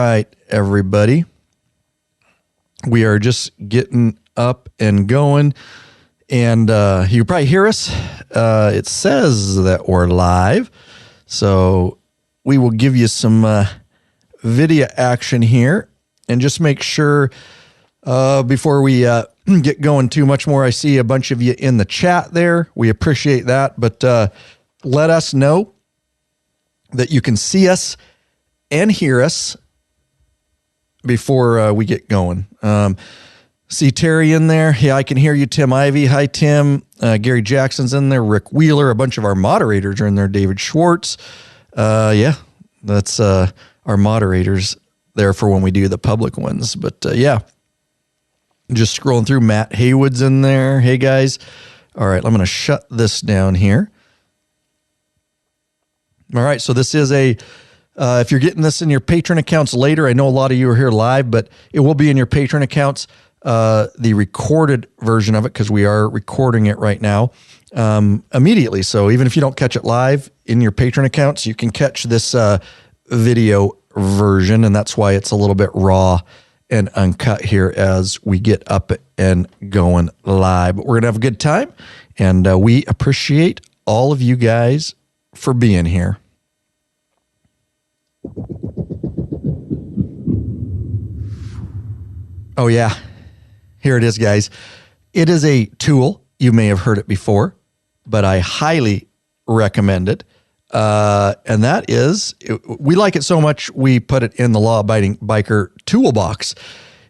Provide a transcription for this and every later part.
right, everybody. We are just getting up and going, and you probably hear us. It says that we're live, so we will give you some video action here, and just make sure before we get going too much more. I see a bunch of you in the chat there. We appreciate that, but let us know that you can see us and hear us before we get going. See Terry in there. Yeah, I can hear you, Tim Ivey. Hi, Tim. Gary Jackson's in there. Rick Wheeler. A bunch of our moderators are in there. David Schwartz. Yeah, that's our moderators there for when we do the public ones. But yeah, just scrolling through. Matt Haywood's in there. Hey, guys. All right, I'm going to shut this down here. All right, so this is a... if you're getting this in your patron accounts later, I know a lot of you are here live, but it will be in your patron accounts, the recorded version of it, because we are recording it right now immediately. So even if you don't catch it live in your patron accounts, you can catch this video version, and that's why it's a little bit raw and uncut here as we get up and going live. But we're going to have a good time, and we appreciate all of you guys for being here. Oh, yeah. Here it is, guys. It is a tool. You may have heard it before, but I highly recommend it. And that is, we like it so much, we put it in the Law Abiding Biker toolbox.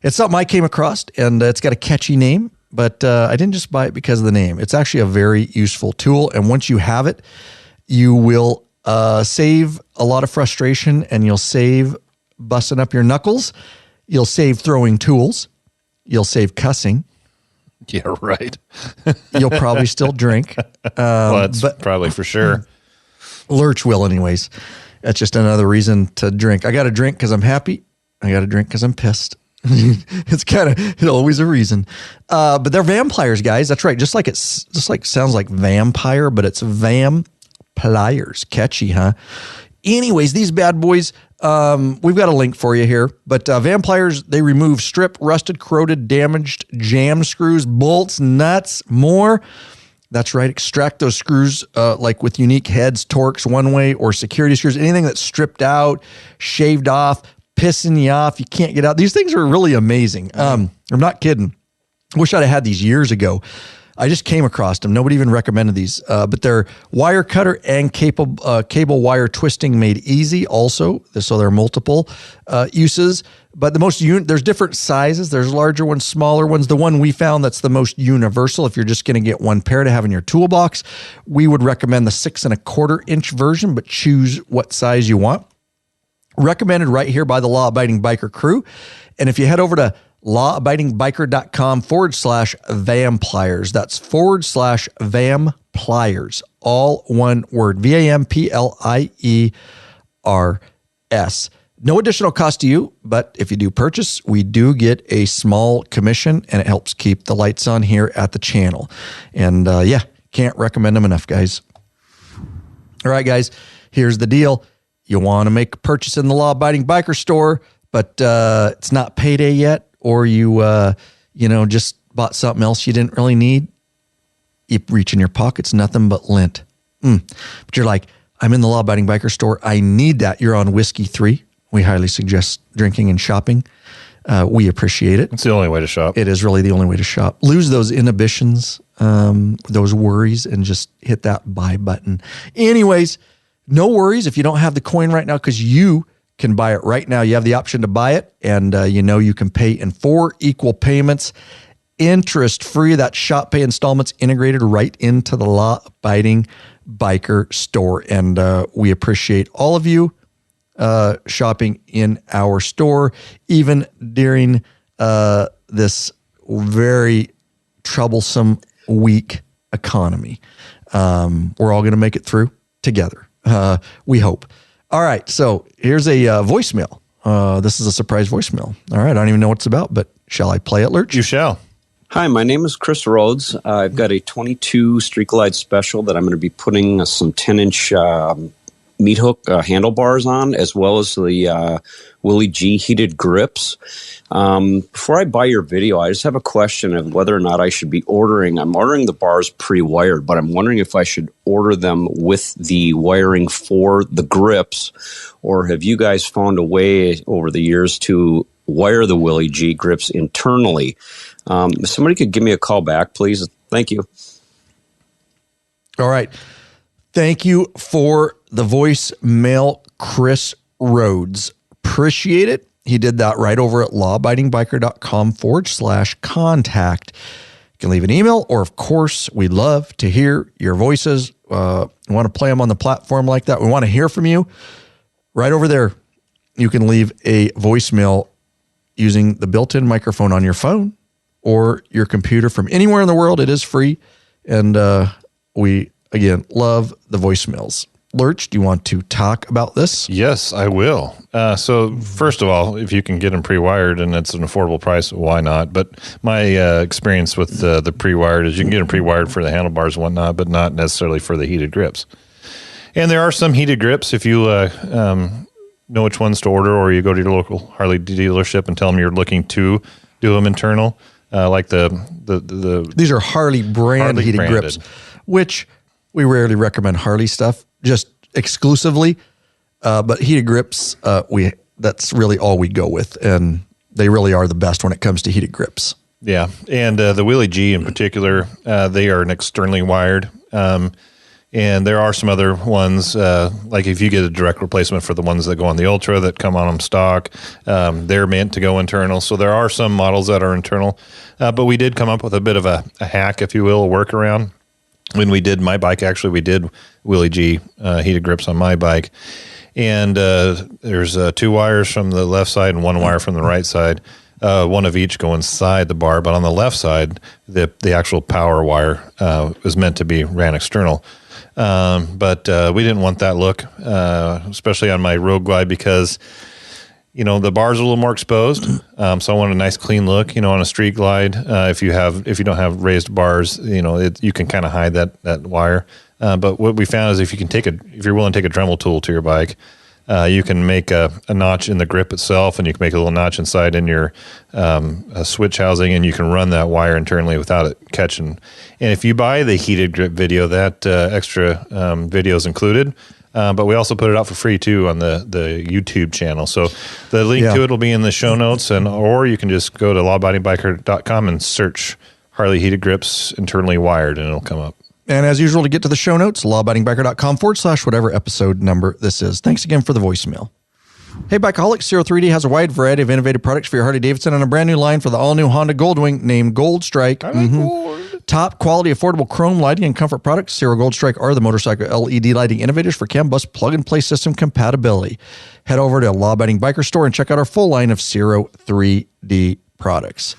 It's something I came across, and it's got a catchy name, but I didn't just buy it because of the name. It's actually a very useful tool, and once you have it, you will save a lot of frustration, and you'll save busting up your knuckles. You'll save throwing tools. You'll save cussing. Yeah, right. You'll probably still drink. Well, that's probably for sure. Lurch will anyways. That's just another reason to drink. I got to drink because I'm happy. I got to drink because I'm pissed. It's always a reason. But they're vampires, guys. That's right. Just like sounds like vampire, but it's pliers. Catchy, huh? Anyways, these bad boys, we've got a link for you here, but vampires, they remove stripped, rusted, corroded, damaged jam screws, bolts, nuts, more. That's right. Extract those screws like with unique heads, torques, one-way, or security screws, anything that's stripped out, shaved off, pissing you off, you can't get out. These things are really amazing. I'm not kidding. Wish I'd have had these years ago. I just came across them. Nobody even recommended these, but they're wire cutter and cable wire twisting made easy also. So there are multiple uses, but there's different sizes. There's larger ones, smaller ones. The one we found that's the most universal, if you're just going to get one pair to have in your toolbox, we would recommend the 6 1/4 inch version, but choose what size you want. Recommended right here by the Law Abiding Biker crew. And if you head over to lawabidingbiker.com/vampliers. That's /vampliers. All one word. VAMPLIERS. No additional cost to you, but if you do purchase, we do get a small commission, and it helps keep the lights on here at the channel. And yeah, can't recommend them enough, guys. All right, guys, here's the deal. You want to make a purchase in the Law Abiding Biker store, but it's not payday yet, or you just bought something else you didn't really need. You reach in your pockets, nothing but lint. But you're like, I'm in the Law Abiding Biker store. I need that. You're on Whiskey 3. We highly suggest drinking and shopping. We appreciate it. It's the only way to shop. It is really the only way to shop. Lose those inhibitions, those worries, and just hit that buy button. Anyways, no worries if you don't have the coin right now, because you can buy it right now. You have the option to buy it, and you can pay in 4 equal payments, interest-free. That shop pay installments integrated right into the Law Abiding Biker store. And we appreciate all of you shopping in our store, even during this very troublesome, weak economy. We're all going to make it through together. We hope. All right, so here's a voicemail. This is a surprise voicemail. All right, I don't even know what it's about, but shall I play it, Lurch? You shall. Hi, my name is Chris Rhodes. I've got a 22 Street Glide special that I'm going to be putting some 10-inch meat hook handlebars on, as well as the Willie G heated grips. Before I buy your video, I just have a question of whether or not I should be ordering. I'm ordering the bars pre-wired, but I'm wondering if I should order them with the wiring for the grips, or have you guys found a way over the years to wire the Willie G grips internally? If somebody could give me a call back, please. Thank you. All right. Thank you for the voicemail, Chris Rhodes. Appreciate it. He did that right over at lawabidingbiker.com/contact. You can leave an email, or of course, we'd love to hear your voices. We want to play them on the platform like that. We want to hear from you. Right over there, you can leave a voicemail using the built-in microphone on your phone or your computer from anywhere in the world. It is free. And we, again, love the voicemails. Lurch, do you want to talk about this? Yes, I will. So first of all, if you can get them pre-wired and it's an affordable price, why not? But my experience with the pre-wired is you can get them pre-wired for the handlebars and whatnot, but not necessarily for the heated grips. And there are some heated grips if you know which ones to order, or you go to your local Harley dealership and tell them you're looking to do them internal, like the These are Harley brand heated grips, which we rarely recommend Harley stuff, just exclusively. But heated grips, that's really all we go with, and they really are the best when it comes to heated grips. Yeah, and the Willie G in particular, they are an externally wired. And there are some other ones, like if you get a direct replacement for the ones that go on the Ultra that come on them stock, they're meant to go internal. So there are some models that are internal. But we did come up with a bit of a hack, if you will, a workaround. When we did my bike, actually, we did Willie G heated grips on my bike. And there's 2 wires from the left side and 1 wire from the right side. One of each go inside the bar. But on the left side, the actual power wire was meant to be ran external. But we didn't want that look, especially on my Road Glide, because, you know, the bars are a little more exposed. So I want a nice clean look, you know, on a street glide. If you don't have raised bars, you know, you can kind of hide that wire. But what we found is if you're willing to take a Dremel tool to your bike, you can make a notch in the grip itself, and you can make a little notch inside in your switch housing, and you can run that wire internally without it catching. And if you buy the heated grip video, that extra video is included. But we also put it out for free too on the YouTube channel. So the link to it will be in the show notes, or you can just go to lawabidingbiker.com and search Harley heated grips internally wired, and it'll come up. And as usual, to get to the show notes, lawabidingbiker.com/whatever episode number this is. Thanks again for the voicemail. Hey, Bikeaholics, 03D has a wide variety of innovative products for your Harley Davidson and a brand new line for the all-new Honda Goldwing named Gold Strike. Top quality, affordable chrome lighting and comfort products. Zero Gold Strike are the motorcycle LED lighting innovators for CAN bus plug-and-play system compatibility. Head over to Law Abiding Biker Store and check out our full line of 03D products.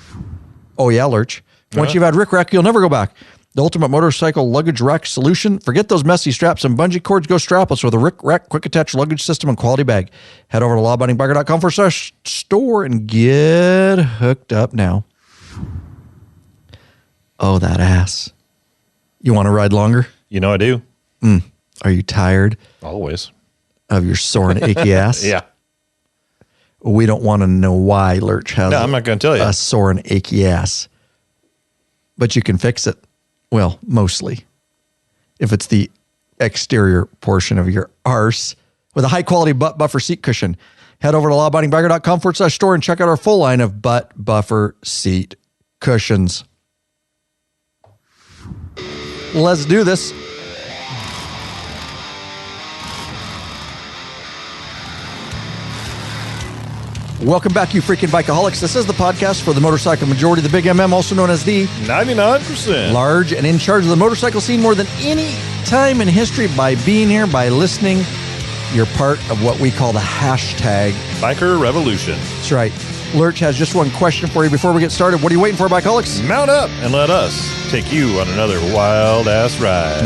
Oh, yeah, Lurch. Once you've had Rick Rack, you'll never go back. The ultimate motorcycle luggage rack solution. Forget those messy straps and bungee cords. Go strapless with a Rick Rack quick attach luggage system and quality bag. Head over to lawabidingbiker.com/store and get hooked up now. Oh, that ass. You want to ride longer? You know I do. Are you tired? Always. Of your sore and achy ass? Yeah. We don't want to know why Lurch has I'm not going to tell you. A sore and achy ass. But you can fix it. Well, mostly. If it's the exterior portion of your arse with a high-quality butt buffer seat cushion. Head over to lawabidingbiker.com/store and check out our full line of butt buffer seat cushions. Let's do this. Welcome back, you freaking bikeaholics. This is the podcast for the motorcycle majority, the Big MM, also known as the 99%. Large and in charge of the motorcycle scene more than any time in history. By being here, by listening, you're part of what we call the hashtag Biker Revolution. That's right. Lurch has just one question for you before we get started. What are you waiting for, bikeaholics? Mount up and let us take you on another wild-ass ride.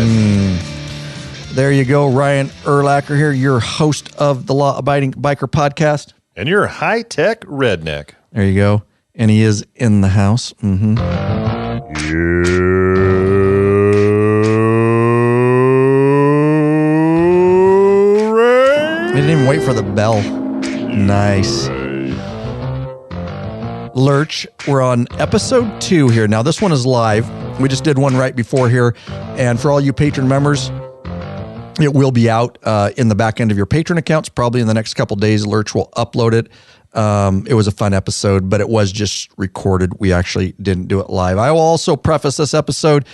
There you go. Ryan Erlacher here, your host of the Law Abiding Biker Podcast. And you're a high-tech redneck. There you go. And he is in the house. Mm-hmm. You We didn't even wait for the bell. Nice. Lurch, we're on episode 2 here. Now, this one is live. We just did one right before here. And for all you patron members, it will be out in the back end of your patron accounts. Probably in the next couple days, Lurch will upload it. It was a fun episode, but it was just recorded. We actually didn't do it live. I will also preface this episode.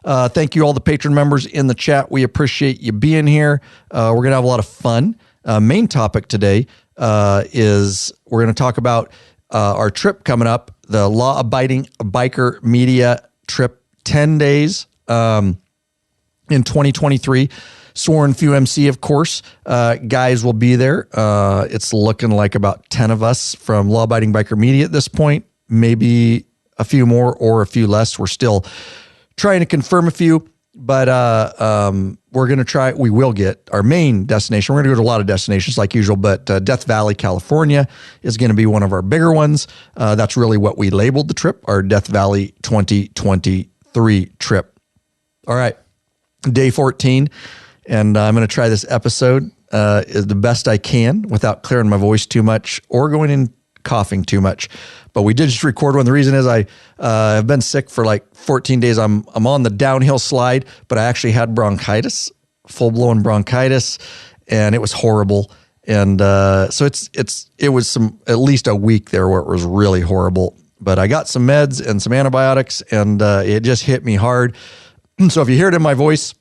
Thank you all the patron members in the chat. We appreciate you being here. We're going to have a lot of fun. Main topic today is we're going to talk about our trip coming up, the Law Abiding Biker Media trip, 10 days in 2023. Sworn Few MC, of course. Guys will be there. It's looking like about 10 of us from Law Abiding Biker Media at this point, maybe a few more or a few less. We're still trying to confirm a few, but we're going to try. We will get our main destination. We're going to go to a lot of destinations like usual, but Death Valley, California is going to be one of our bigger ones. That's really what we labeled the trip, our Death Valley 2023 trip. All right, day 14. And I'm going to try this episode is the best I can without clearing my voice too much or going in coughing too much. But we did just record one. The reason is I have been sick for like 14 days. I'm on the downhill slide, but I actually had bronchitis, full-blown bronchitis, and it was horrible. And so it was at least a week there where it was really horrible. But I got some meds and some antibiotics, and it just hit me hard. So if you hear it in my voice,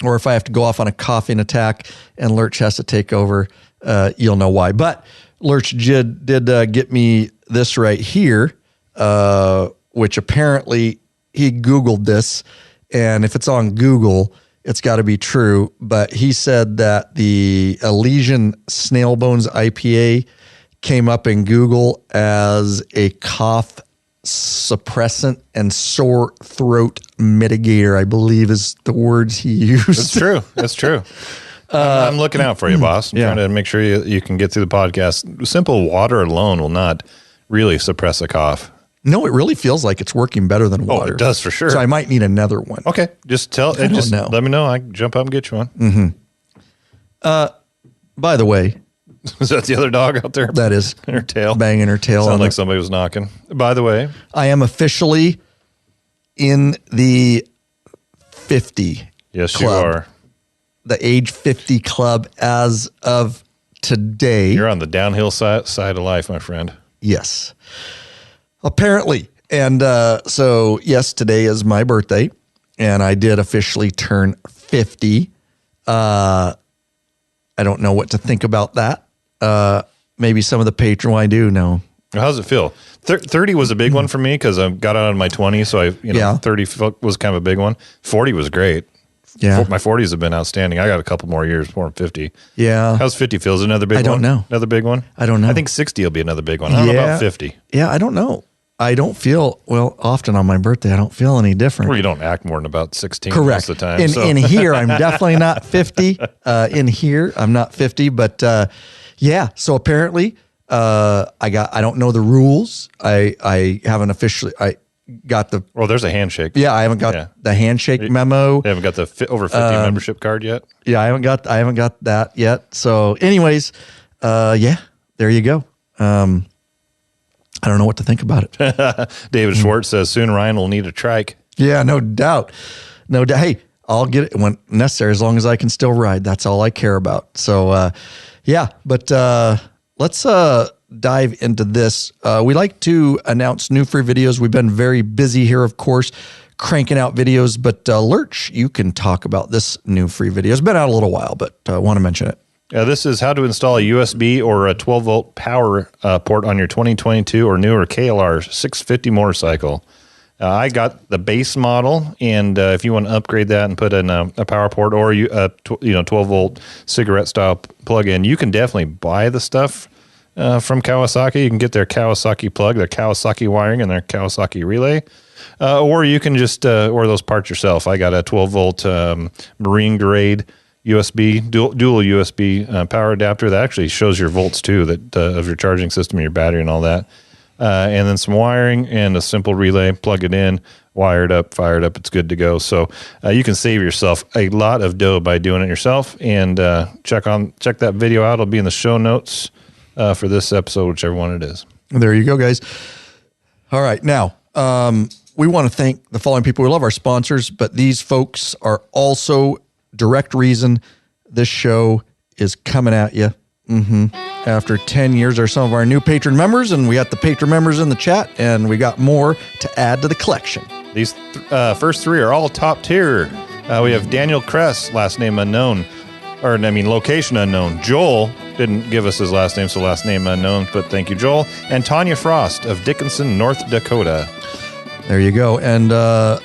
or if I have to go off on a coughing attack and Lurch has to take over, you'll know why. But Lurch did get me this right here, which apparently he Googled this. And if it's on Google, it's got to be true. But he said that the Elysian Snail Bones IPA came up in Google as a cough suppressant and sore throat mitigator, I believe is the words he used. That's true. That's true. I'm looking out for you, boss. I'm trying to make sure you can get through the podcast. Simple water alone will not really suppress a cough. No, it really feels like it's working better than water. Oh, it does for sure. So I might need another one. Okay. Just let me know. I can jump up and get you one. Mm-hmm. By the way, is that the other dog out there? That is her tail. Banging her tail. Sounded like somebody was knocking. By the way, I am officially in the 50 Yes, club. You are. The age 50 club as of today. You're on the downhill side of life, my friend. Yes. Apparently. And so, yes, today is my birthday, and I did officially turn 50. I don't know what to think about that. Maybe some of the patron I do know. How does it feel? 30 was a big one for me because I got out in my 20s, so 30 was kind of a big one. 40 was great. Yeah, my 40s have been outstanding. I got a couple more years before I'm 50. Yeah. How's 50 feel? Is it another big one? I don't know. Another big one? I don't know. I think 60 will be another big one. I don't know about 50. Yeah, I don't know. I don't feel, often on my birthday, I don't feel any different. Well, you don't act more than about 16 Correct. most of the time. In here, I'm definitely not 50. In here, I'm not 50. But yeah, so apparently I don't know the rules. I haven't officially, I got the. Well, there's a handshake. Yeah, I haven't got the handshake memo. You haven't got the over 50 membership card yet? Yeah, I haven't got that yet. So anyways, yeah, there you go. I don't know what to think about it. David Schwartz says soon Ryan will need a trike. Yeah, no doubt. No doubt. Hey, I'll get it when necessary as long as I can still ride. That's all I care about. So, yeah, but let's dive into this. We like to announce new free videos. We've been very busy here, of course, cranking out videos. But Lurch, you can talk about this new free video. It's been out a little while, but I want to mention it. This is how to install a USB or a 12-volt power port on your 2022 or newer KLR 650 motorcycle. I got the base model, and if you want to upgrade that and put in a power port or 12-volt cigarette-style plug-in, you can definitely buy the stuff from Kawasaki. You can get their Kawasaki plug, their Kawasaki wiring, and their Kawasaki relay. Or you can just order those parts yourself. I got a 12-volt marine-grade USB, dual USB power adapter that actually shows your volts too, that of your charging system, your battery, and all that. and then some wiring and a simple relay. Plug it in, wire it up, fire it up. It's good to go. So you can save yourself a lot of dough by doing it yourself. And check that video out. It'll be in the show notes for this episode, whichever one it is. There you go, guys. All right. Now, we want to thank the following people. We love our sponsors, but these folks are also direct reason this show is coming at you. After 10 years are some of our new patron members, and we got the patron members in the chat, and we got more to add to the collection. These first three are all top tier. We have Daniel Kress, last name unknown, location unknown. Joel didn't give us his last name, so last name unknown, but thank you, Joel. And Tanya Frost of Dickinson, North Dakota. There you go. And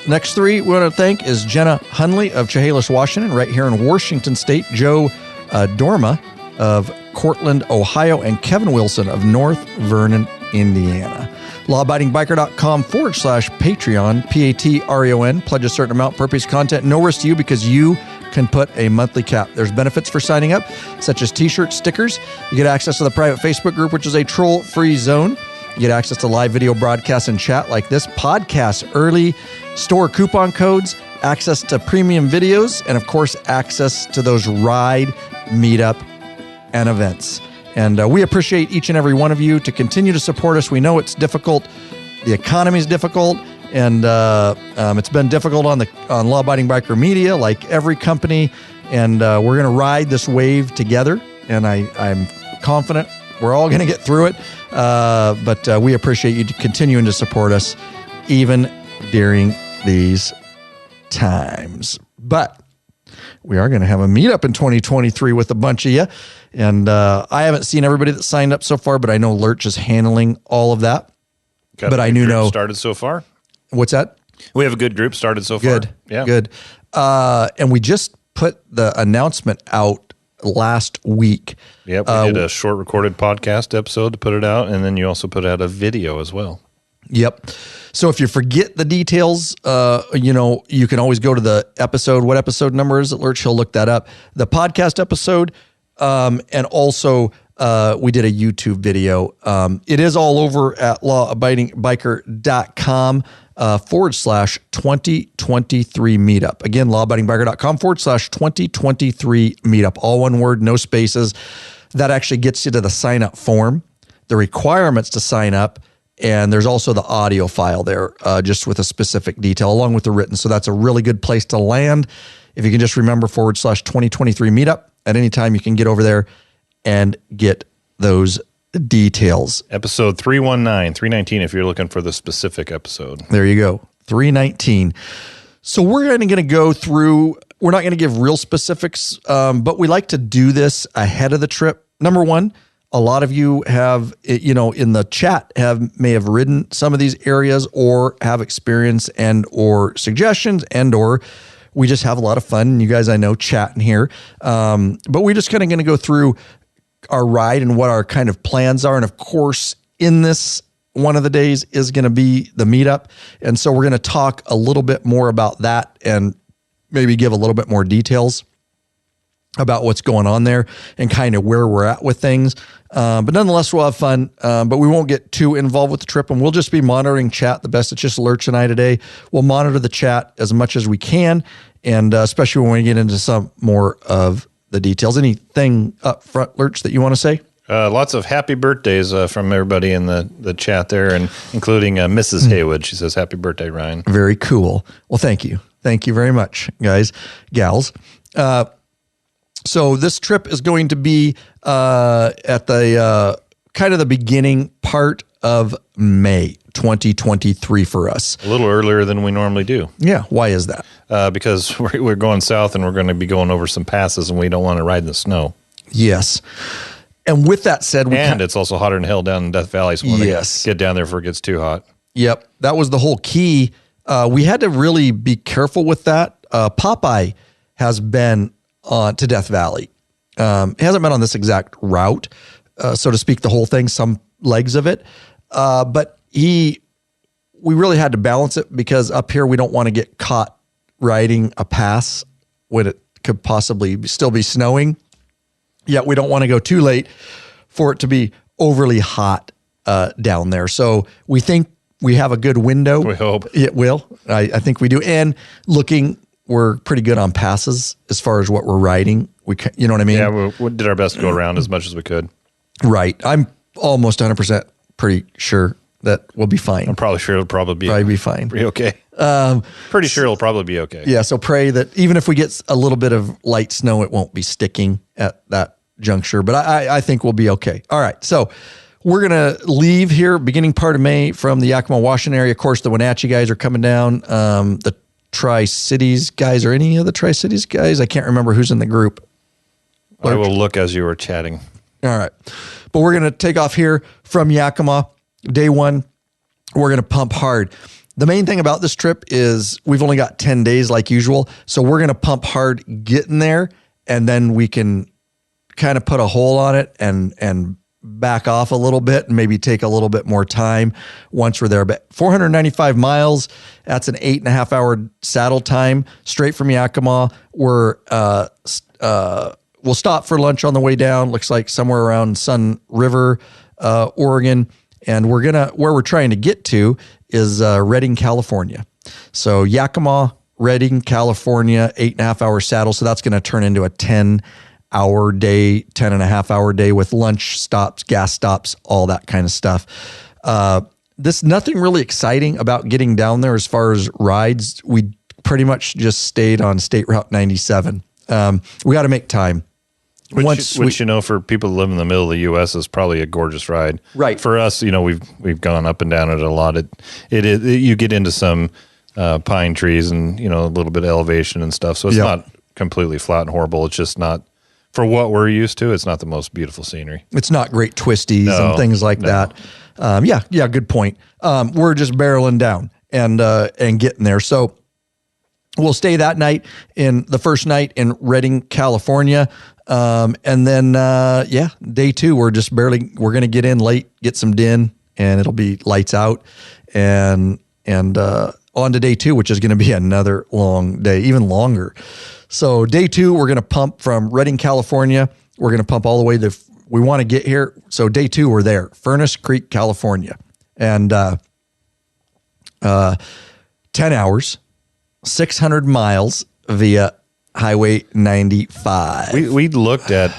next three we want to thank is Jenna Hunley of Chehalis, Washington, right here in Washington State. Joe Dorma of Cortland, Ohio, and Kevin Wilson of North Vernon, Indiana. LawAbidingBiker.com/Patreon, Patreon. Pledge a certain amount per piece of content. No risk to you because you can put a monthly cap. There's benefits for signing up, such as t-shirts, stickers. You get access to the private Facebook group, which is a troll-free zone. You get access to live video broadcasts and chat like this, podcast early, store coupon codes, access to premium videos, and of course, access to those ride, meetup, and events. And we appreciate each and every one of you to continue to support us. We know it's difficult. The economy is difficult, and it's been difficult on Law Abiding Biker Media, like every company. And we're going to ride this wave together. And I'm confident we're all going to get through it. But we appreciate you continuing to support us, even during these times. But we are going to have a meetup in 2023 with a bunch of you. And I haven't seen everybody that signed up so far, but I know Lurch is handling all of that. Got a good group started so far. What's that? We have a good group started so far. Good. Yeah. Good. And we just put the announcement out last week. Yep. We did a short recorded podcast episode to put it out. And then you also put out a video as well. Yep. So if you forget the details, you can always go to the episode. What episode number is it, Lurch? He'll look that up. The podcast episode. And also, we did a YouTube video. It is all over at lawabidingbiker.com /2023 meetup. Again, lawabidingbiker.com /2023 meetup. All one word, no spaces. That actually gets you to the sign up form, the requirements to sign up. And there's also the audio file there, just with a specific detail along with the written. So that's a really good place to land. If you can just remember /2023 meetup. At any time, you can get over there and get those details. Episode 319 if you're looking for the specific episode. There you go, 319. So we're going to go through, we're not going to give real specifics, but we like to do this ahead of the trip. Number one, a lot of you have, in the chat may have ridden some of these areas or have experience and or suggestions and or we just have a lot of fun. You guys, I know, chatting here. But we're just kind of going to go through our ride and what our kind of plans are. And of course, in this, one of the days is going to be the meetup. And so we're going to talk a little bit more about that and maybe give a little bit more details about what's going on there and kind of where we're at with things. But nonetheless, we'll have fun, but we won't get too involved with the trip, and we'll just be monitoring chat the best. It's just Lurch and I today. We'll monitor the chat as much as we can, and especially when we get into some more of the details. Anything up front, Lurch, that you want to say? Lots of happy birthdays from everybody in the chat there, and including Mrs. Haywood. She says, "Happy birthday, Ryan." Very cool. Well, thank you. Thank you very much, guys, gals. So this trip is going to be at the kind of the beginning part of May 2023 for us. A little earlier than we normally do. Yeah. Why is that? Because we're going south and we're going to be going over some passes and we don't want to ride in the snow. Yes. And with that said, it's also hotter than hell down in Death Valley. So we want to get down there before it gets too hot. Yep. That was the whole key. We had to really be careful with that. Popeye has been to Death Valley. He hasn't been on this exact route, so to speak, the whole thing, some legs of it. But we really had to balance it because up here we don't want to get caught riding a pass when it could possibly still be snowing. Yet we don't want to go too late for it to be overly hot down there. So we think we have a good window. We hope it will. I think we do. And we're pretty good on passes as far as what we're riding. You know what I mean? Yeah, we did our best to go around as much as we could. Right. I'm almost 100% pretty sure that we'll be fine. I'm probably sure it'll probably be fine. Be okay. Pretty sure it'll probably be okay. Yeah. So pray that even if we get a little bit of light snow, it won't be sticking at that juncture. But I think we'll be okay. All right. So we're going to leave here beginning part of May from the Yakima, Washington area. Of course, the Wenatchee guys are coming down. The Tri-Cities guys, or any of the Tri-Cities guys. I can't remember who's in the group. I will look as you were chatting. All right. But we're going to take off here from Yakima. Day one, we're going to pump hard. The main thing about this trip is we've only got 10 days like usual. So we're going to pump hard getting there, and then we can kind of put a hole on it and back off a little bit and maybe take a little bit more time once we're there. But 495 miles, that's an 8.5 hour saddle time straight from Yakima. We'll stop for lunch on the way down. Looks like somewhere around Sun River, Oregon. And where we're trying to get to is Redding, California. So Yakima, Redding, California, 8.5 hour saddle. So that's going to turn into a 10-hour day, 10.5 hour day with lunch stops, gas stops, all that kind of stuff. There's nothing really exciting about getting down there as far as rides. We pretty much just stayed on State Route 97. We got to make time. Which you know, for people that live in the middle of the U.S. is probably a gorgeous ride. Right. For us, you know, we've gone up and down it a lot. You get into some pine trees and, you know, a little bit of elevation and stuff. So it's not completely flat and horrible. It's just not, for what we're used to, it's not the most beautiful scenery. It's not great twisties and things like that. Yeah, good point. We're just barreling down and getting there. So we'll stay that night the first night in Redding, California. And then, day two, we're going to get in late, get some din, and it'll be lights out and on to day two, which is going to be another long day, even longer. So day two, we're going to pump from Redding, California. We're going to pump all the way we want to get here. So day two, we're there, Furnace Creek, California, and, 10 hours, 600 miles via Highway 95. We looked at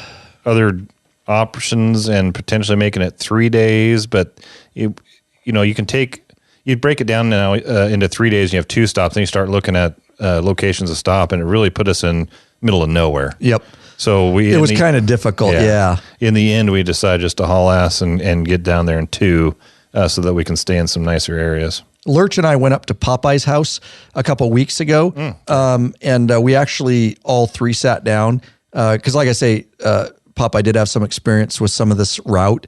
other options and potentially making it 3 days, but you break it down now into 3 days and you have 2 stops, then you start looking at locations to stop, and it really put us in middle of nowhere. Yep. So it was kind of difficult. Yeah. In the end, we decided just to haul ass and get down there in 2 so that we can stay in some nicer areas. Lurch and I went up to Popeye's house a couple of weeks ago, and we actually all 3 sat down because, like I say, Popeye did have some experience with some of this route,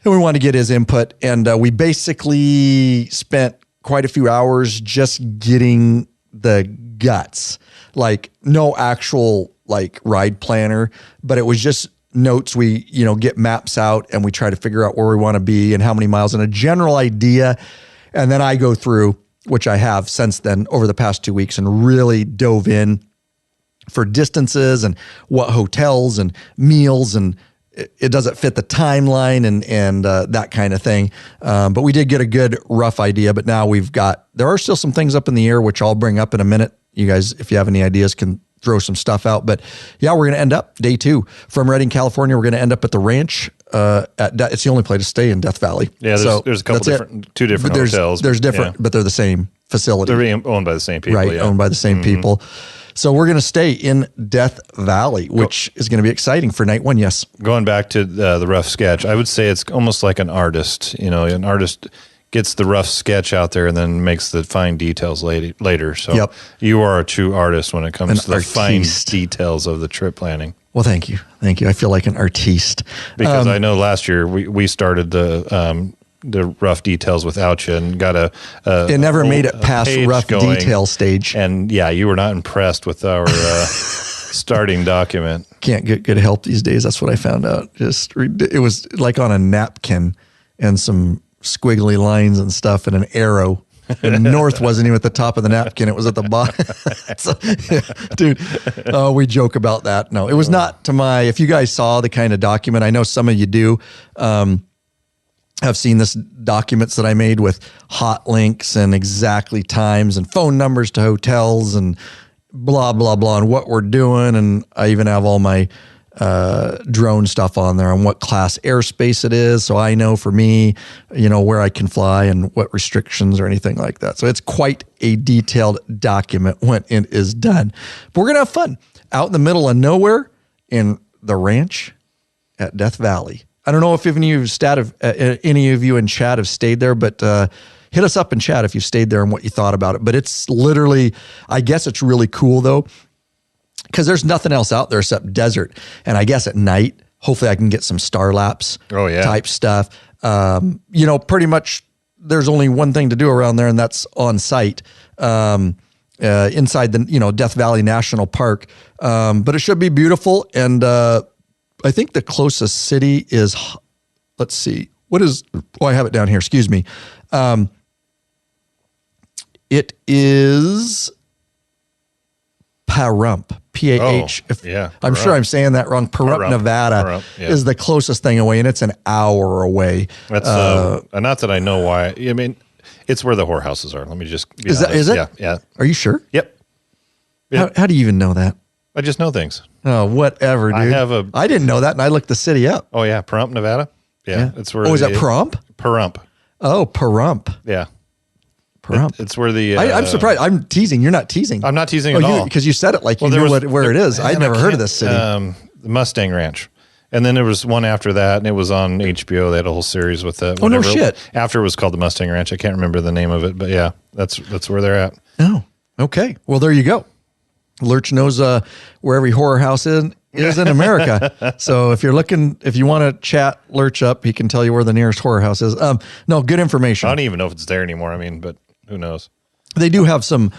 and we wanted to get his input. And we basically spent quite a few hours just getting the guts, like no actual ride planner, but it was just notes. We get maps out and we try to figure out where we want to be and how many miles and a general idea. And then I go through, which I have since then over the past 2 weeks, and really dove in for distances and what hotels and meals, and it doesn't fit the timeline and that kind of thing. But we did get a good rough idea, but now there are still some things up in the air, which I'll bring up in a minute. You guys, if you have any ideas, can throw some stuff out. But yeah, we're going to end up day 2 from Redding, California. We're going to end up at the ranch. It's the only place to stay in Death Valley. Yeah, there's a couple two different hotels. There's different, but they're the same facility. They're owned by the same people. Right, owned by the same people. So we're going to stay in Death Valley, which is going to be exciting for night 1. Yes. Going back to the rough sketch, I would say it's almost like an artist. An artist gets the rough sketch out there and then makes the fine details later. So you are a true artist when it comes to the fine details of the trip planning. Well, thank you. I feel like an artiste. Because I know last year we started the rough details without you and got it never made it past rough detail stage. And yeah, you were not impressed with our starting document. Can't get good help these days. That's what I found out. It was like on a napkin and some squiggly lines and stuff and an arrow. And north wasn't even at the top of the napkin. It was at the bottom. So, dude, we joke about that. No, it was not to if you guys saw the kind of document, I know some of you do. have seen this documents that I made with hot links and exactly times and phone numbers to hotels and blah, blah, blah, and what we're doing. And I even have all my drone stuff on there on what class airspace it is. So I know for me, where I can fly and what restrictions or anything like that. So it's quite a detailed document when it is done. But we're going to have fun out in the middle of nowhere in the ranch at Death Valley. I don't know if any of you in chat have stayed there, but hit us up in chat if you stayed there and what you thought about it. But it's literally, I guess it's really cool though, because there's nothing else out there except desert. And I guess at night, hopefully I can get some star lapse type stuff. Pretty much there's only one thing to do around there, and that's on site inside the Death Valley National Park. But it should be beautiful. And I think the closest city is, let's see, I have it down here. Excuse me. It is Pahrump, P-A-H. I'm sure I'm saying that wrong. Pahrump, Nevada is the closest thing away, and it's an hour away. That's not that I know why. I mean, it's where the whorehouses are. Let me just be honest. Is it? Yeah. Are you sure? Yep. How do you even know that? I just know things. Oh, whatever, dude. I didn't know that, and I looked the city up. Oh, yeah. Pahrump, Nevada? Yeah. It's where is that Pahrump? Pahrump. Oh, Pahrump. Yeah. Pahrump. It's where the... I'm surprised. I'm teasing. You're not teasing. I'm not teasing at all. Because you said it like you knew where it is. I'd never heard of this city. The Mustang Ranch. And then there was one after that, and it was on HBO. They had a whole series with that. Oh, no shit. After it was called the Mustang Ranch. I can't remember the name of it, but yeah, that's where they're at. Oh, okay. Well, there you go. Lurch knows where every horror house is in America. So if you want to chat Lurch up, he can tell you where the nearest horror house is. No, good information. I don't even know if it's there anymore. I mean, but who knows? They do have some.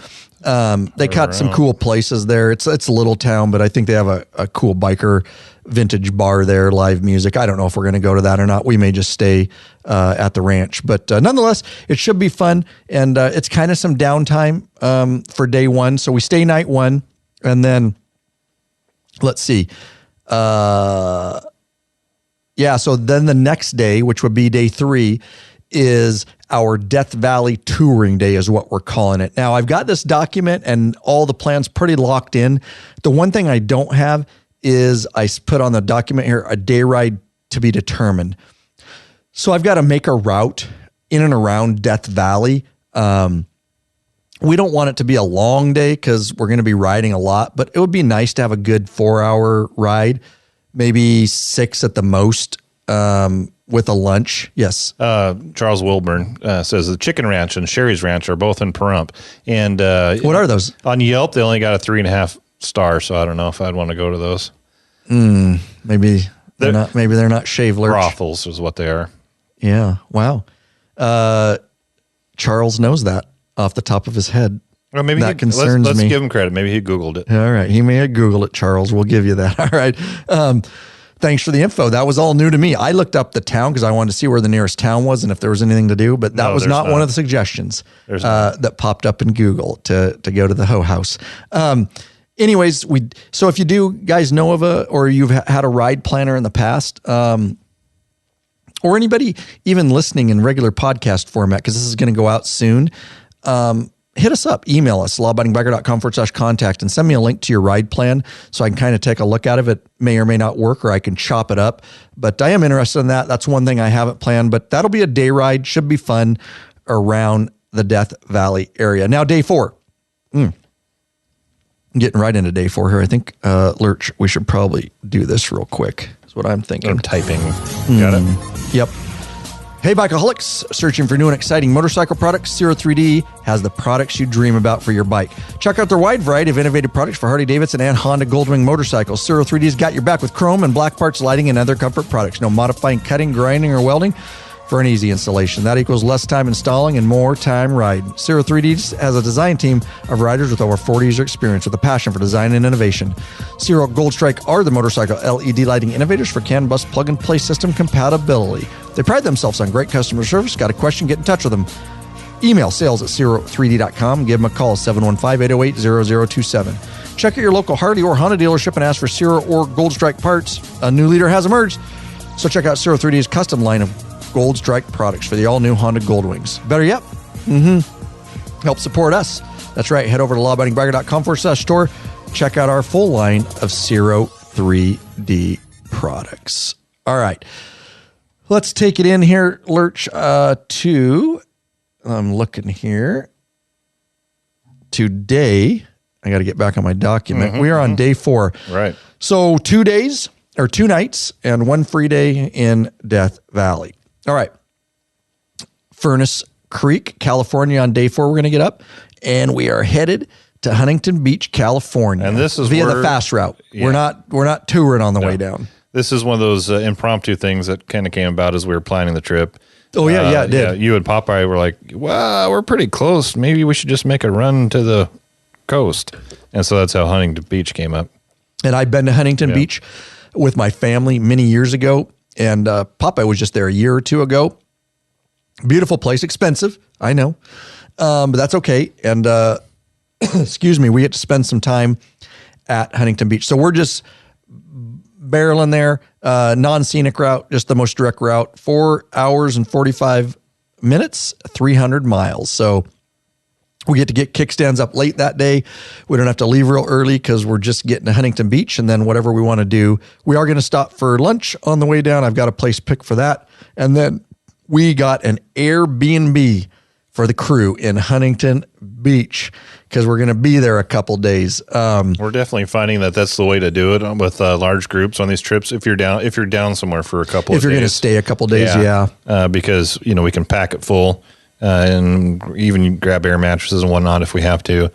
They got some cool places there. It's a little town, but I think they have a cool biker vintage bar there, live music. I don't know if we're going to go to that or not. We may just stay at the ranch, but nonetheless, it should be fun. And it's kind of some downtime for day one. So we stay night one, and then let's see. So then the next day, which would be day 3, is our Death Valley touring day is what we're calling it. Now, I've got this document and all the plans pretty locked in. The one thing I don't have is I put on the document here, a day ride to be determined. So I've got to make a route in and around Death Valley. We don't want it to be a long day because we're going to be riding a lot, but it would be nice to have a good 4-hour ride, maybe 6 at the most, with a lunch. Yes. Charles Wilburn says the Chicken Ranch and Sherry's Ranch are both in Pahrump. And what are those? On Yelp, they only got a 3.5 star, so I don't know if I'd want to go to those. Maybe they're not. Maybe they're not shave Lurch. Brothels is what they are. Yeah. Wow. Charles knows that off the top of his head. Well, maybe that concerns me. Let's give him credit. Maybe he Googled it. All right. He may have Googled it, Charles. We'll give you that. All right. Thanks for the info. That was all new to me. I looked up the town because I wanted to see where the nearest town was and if there was anything to do, but that was not one of the suggestions that popped up in Google to go to the Ho House. Anyways, so if you do guys know of or you've had a ride planner in the past, or anybody even listening in regular podcast format, because this is going to go out soon, hit us up, email us, lawabidingbiker.com/contact, and send me a link to your ride plan so I can kind of take a look at it. It may or may not work, or I can chop it up. But I am interested in that. That's one thing I haven't planned, but that'll be a day ride. Should be fun around the Death Valley area. Now, day 4. I'm getting right into day 4 here. I think, Lurch, we should probably do this real quick, is what I'm thinking. I'm typing. Got it. Yep. Hey, Bikeaholics, searching for new and exciting motorcycle products? 03D has the products you dream about for your bike. Check out their wide variety of innovative products for Harley-Davidson and Honda Goldwing motorcycles. 03D's got your back with chrome and black parts, lighting, and other comfort products. No modifying, cutting, grinding, or welding for an easy installation. That equals less time installing and more time riding. 03D has a design team of riders with over 40 years of experience with a passion for design and innovation. Zero Gold Strike are the motorcycle LED lighting innovators for CAN bus plug-and-play system compatibility. They pride themselves on great customer service. Got a question? Get in touch with them. Email sales@zero3d.com. Give them a call, 715-808-0027. Check out your local Harley or Honda dealership and ask for Zero or Gold Strike parts. A new leader has emerged. So check out Zero3D's custom line of Gold Strike products for the all-new Honda Goldwings. Better yet, help support us. That's right. Head over to lawabidingbiker.com/store. Check out our full line of Zero 3D products. All right. Let's take it in here, Lurch, to, I'm looking here. Today, I got to get back on my document. We are on day 4. Right. So 2 days or 2 nights and 1 free day in Death Valley. All right. Furnace Creek, California on day 4 we're going to get up, and we are headed to Huntington Beach, California. And this is via the fast route. Yeah. We're not touring on the way down. This is one of those impromptu things that kind of came about as we were planning the trip. Oh, yeah, it did. Yeah, you and Popeye were like, wow, we're pretty close. Maybe we should just make a run to the coast. And so that's how Huntington Beach came up. And I've been to Huntington Beach with my family many years ago, and Popeye was just there a year or 2 ago. Beautiful place, expensive, I know, but that's okay. And excuse me, we get to spend some time at Huntington Beach. So we're just barreling there, non-scenic route, just the most direct route, 4 hours and 45 minutes, 300 miles. So we get to get kickstands up late that day. We don't have to leave real early because we're just getting to Huntington Beach, and then whatever we want to do. We are going to stop for lunch on the way down. I've got a place picked for that. And then we got an Airbnb for the crew in Huntington Beach because we're going to be there a couple days. We're definitely finding that that's the way to do it with large groups on these trips. If you're down somewhere for a couple of days. If you're going to stay a couple days, because, we can pack it full and even grab air mattresses and whatnot if we have to.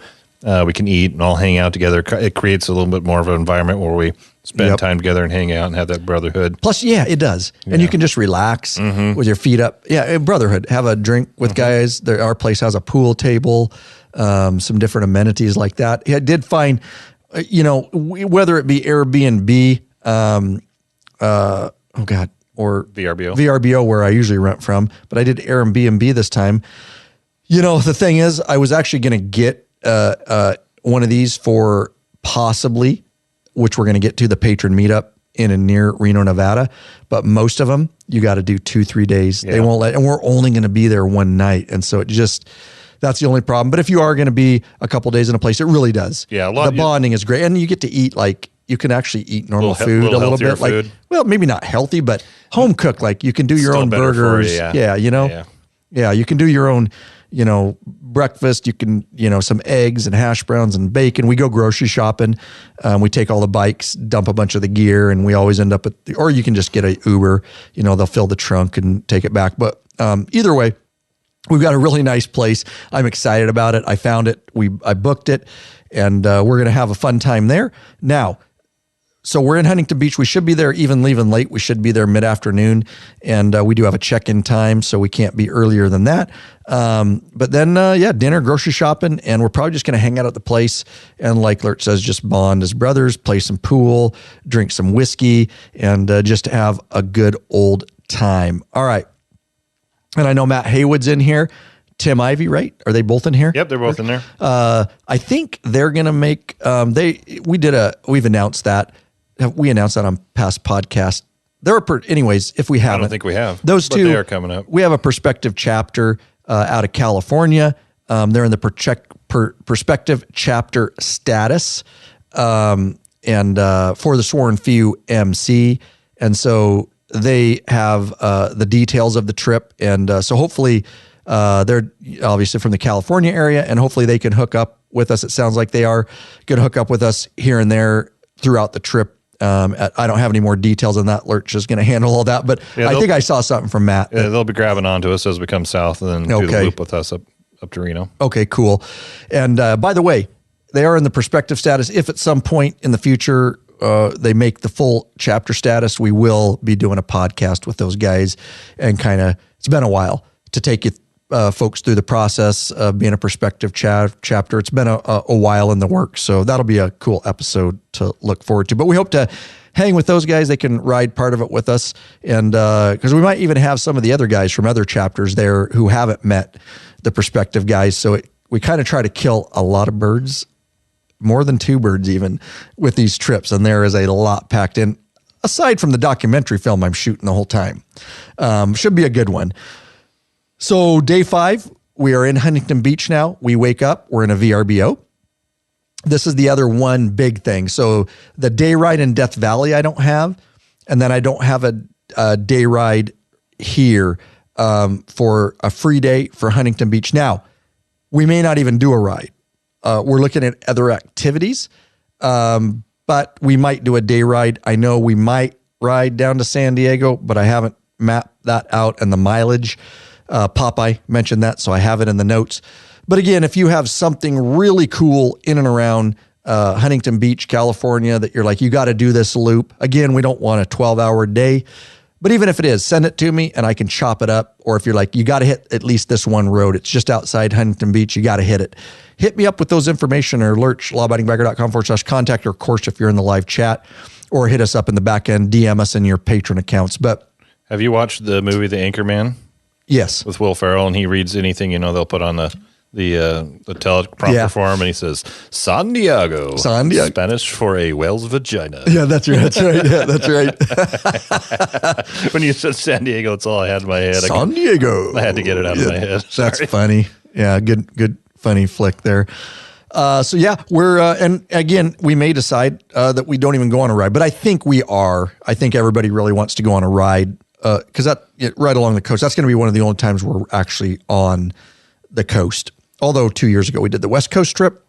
We can eat and all hang out together. It creates a little bit more of an environment where we spend time together and hang out and have that brotherhood. Plus, it does. Yeah. And you can just relax with your feet up. Yeah, brotherhood. Have a drink with guys. Our place has a pool table, some different amenities like that. I did find, whether it be Airbnb, or VRBO, where I usually rent from, but I did Airbnb this time. The thing is, I was actually going to get one of these for possibly, which we're going to get to, the patron meetup in and near Reno, Nevada. But most of them, you got to do 2-3 days. Yeah. They won't and we're only going to be there one night. And so that's the only problem. But if you are going to be a couple days in a place, it really does. Yeah. The bonding is great. And you get to eat you can actually eat normal food a little bit. Food. Maybe not healthy, but home cooked. Like you can do your own burgers. Yeah, you can do your own, breakfast. You can, some eggs and hash browns and bacon. We go grocery shopping. We take all the bikes, dump a bunch of the gear, and we always end up or you can just get a Uber, they'll fill the trunk and take it back. But either way, we've got a really nice place. I'm excited about it. I found it. I booked it, and we're going to have a fun time there. Now, so we're in Huntington Beach. We should be there even leaving late. We should be there mid-afternoon, and we do have a check-in time, so we can't be earlier than that. But then, dinner, grocery shopping, and we're probably just going to hang out at the place and, like Lurch says, just bond as brothers, play some pool, drink some whiskey, and just have a good old time. All right. And I know Matt Haywood's in here. Tim Ivy, right? Are they both in here? Yep, they're both in there. I think they're going to make, we've announced that. We announced that on past podcasts. Anyways, if we haven't. I don't think we have. Those two. But they are coming up. We have a Perspective chapter out of California. They're in the Perspective chapter status and for the Sworn Few MC. And so they have the details of the trip. And so hopefully they're obviously from the California area, and hopefully they can hook up with us. It sounds like they are going to hook up with us here and there throughout the trip. I don't have any more details on that. Lurch is going to handle all that, but I think I saw something from Matt. Yeah, they'll be grabbing onto us as we come south and then do the loop with us up to Reno. Okay, cool. And by the way, they are in the Perspective status. If at some point in the future they make the full chapter status, we will be doing a podcast with those guys, and it's been a while to take you folks through the process of being a Perspective chapter. It's been a while in the works, so that'll be a cool episode to look forward to. But we hope to hang with those guys. They can ride part of it with us, and because we might even have some of the other guys from other chapters there who haven't met the Perspective guys. So we kind of try to kill a lot of birds, more than 2 birds even, with these trips, and there is a lot packed in. aside from the documentary film I'm shooting the whole time. Should be a good one. So day 5, we are in Huntington Beach now. We wake up, we're in a VRBO. This is the other one big thing. So the day ride in Death Valley I don't have, and then I don't have a day ride here for a free day for Huntington Beach. Now, we may not even do a ride. We're looking at other activities, but we might do a day ride. I know we might ride down to San Diego, but I haven't mapped that out and the mileage. Popeye mentioned that, so I have it in the notes. But again, if you have something really cool in and around Huntington Beach, California, that you're like, you got to do this loop. Again, we don't want a 12-hour day, but even if it is, send it to me and I can chop it up. Or if you're like, you got to hit at least this one road. It's just outside Huntington Beach. You got to hit it. Hit me up with those information or Lurch, lawabidingbiker.com/contact, or of course, if you're in the live chat, or hit us up in the back end, DM us in your patron accounts. But have you watched the movie The Anchorman? Yes. With Will Ferrell, and he reads anything, they'll put on the teleprompter for him, and he says, San Diego. Spanish for a whale's vagina. Yeah, that's right. That's right. Yeah, that's right. When you said San Diego, it's all I had in my head. San Diego. I had to get it out of my head. Sorry. That's funny. Yeah, good, funny flick there. So yeah, we're, and again, we may decide that we don't even go on a ride, but I think we are. I think everybody really wants to go on a ride because right along the coast, that's going to be one of the only times we're actually on the coast. Although 2 years ago we did the West Coast trip,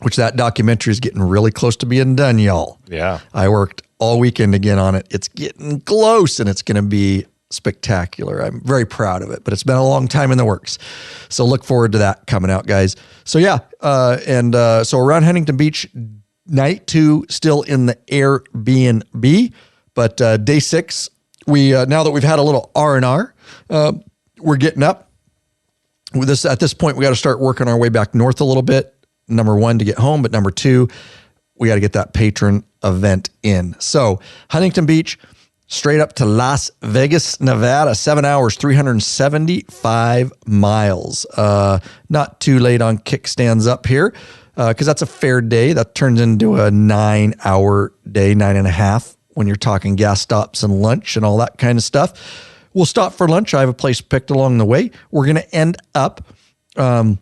which that documentary is getting really close to being done, y'all. Yeah. I worked all weekend again on it. It's getting close and it's going to be spectacular. I'm very proud of it, but it's been a long time in the works. So look forward to that coming out, guys. So yeah. So around Huntington Beach, night 2, still in the Airbnb, but day 6, we, now that we've had a little R&R, we're getting up. At this point, we got to start working our way back north a little bit. Number 1, to get home, but number 2, we got to get that patron event in. So Huntington Beach, straight up to Las Vegas, Nevada, 7 hours, 375 miles. Not too late on kickstands up here because that's a fair day. That turns into a 9-hour day, 9.5 when you're talking gas stops and lunch and all that kind of stuff. We'll stop for lunch. I have a place picked along the way. We're going to end up in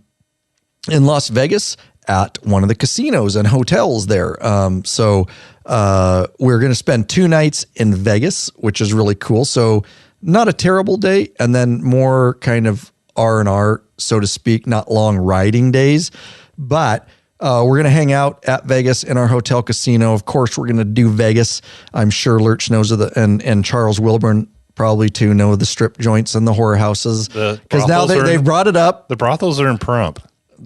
Las Vegas at one of the casinos and hotels there. So we're going to spend 2 nights in Vegas, which is really cool. So not a terrible day, and then more kind of R&R, so to speak, not long riding days. But we're going to hang out at Vegas in our hotel casino. Of course, we're going to do Vegas. I'm sure Lurch knows of and Charles Wilburn probably too know the strip joints and the whorehouses, because now they've brought it up. The brothels are in Pahrump.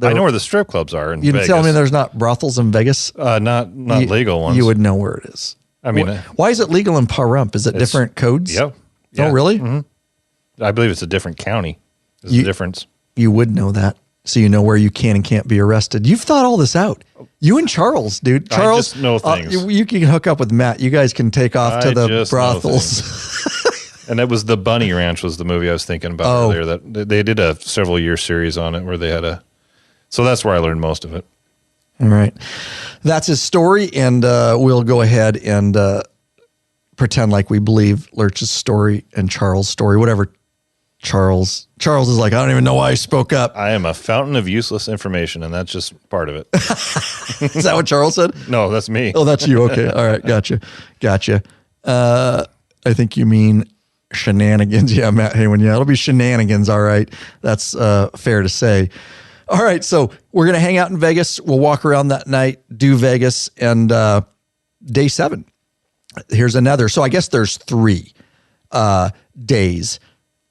I know where the strip clubs are in Vegas. You tell me there's not brothels in Vegas? Not legal ones. You would know where it is. I mean, why is it legal in Pahrump? Is it different codes? Yep. Oh, really? Mm-hmm. I believe it's a different county. There's a difference. You would know that, so you know where you can and can't be arrested. You've thought all this out. You and Charles, dude. Charles, I just know things. You can hook up with Matt. You guys can take off to the brothels. And it was The Bunny Ranch was the movie I was thinking about earlier. That they did a several-year series on it where they had so that's where I learned most of it. All right. That's his story, and we'll go ahead and pretend like we believe Lurch's story and Charles' story, whatever. Charles is like, I don't even know why I spoke up. I am a fountain of useless information, and that's just part of it. Is that what Charles said? No, that's me. Oh, that's you. Okay. All right. Gotcha. I think you mean shenanigans. Yeah, Matt Hayman. Yeah, it'll be shenanigans. All right. That's fair to say. All right. So we're going to hang out in Vegas. We'll walk around that night, do Vegas, and day 7. Here's another. So I guess there's 3 days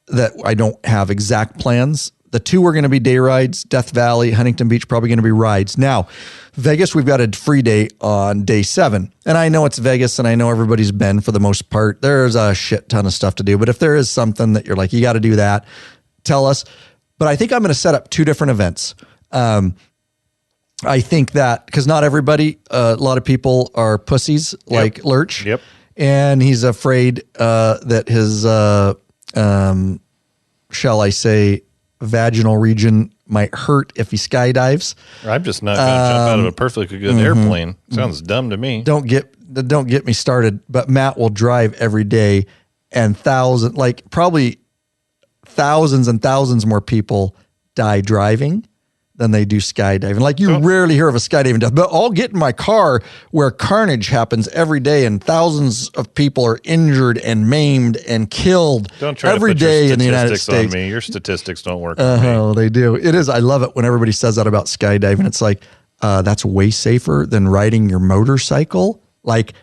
that I don't have exact plans. The 2 are going to be day rides. Death Valley, Huntington Beach, probably going to be rides. Now, Vegas, we've got a free day on day 7. And I know it's Vegas, and I know everybody's been for the most part. There's a shit ton of stuff to do. But if there is something that you're like, you got to do that, tell us. But I think I'm going to set up 2 different events. I think that, because not everybody, a lot of people are pussies like Lurch. Yep. And he's afraid that his, shall I say, vaginal region might hurt if he skydives. I'm just not going to jump out of a perfectly good airplane. Sounds dumb to me. Don't get me started. But Matt will drive every day, and probably thousands and thousands more people die driving than they do skydiving. Like you rarely hear of a skydiving death, but I'll get in my car where carnage happens every day and thousands of people are injured and maimed and killed every day in the United States. On me. Your statistics don't work on me. Oh, they do. It is. I love it when everybody says that about skydiving. It's like, that's way safer than riding your motorcycle, like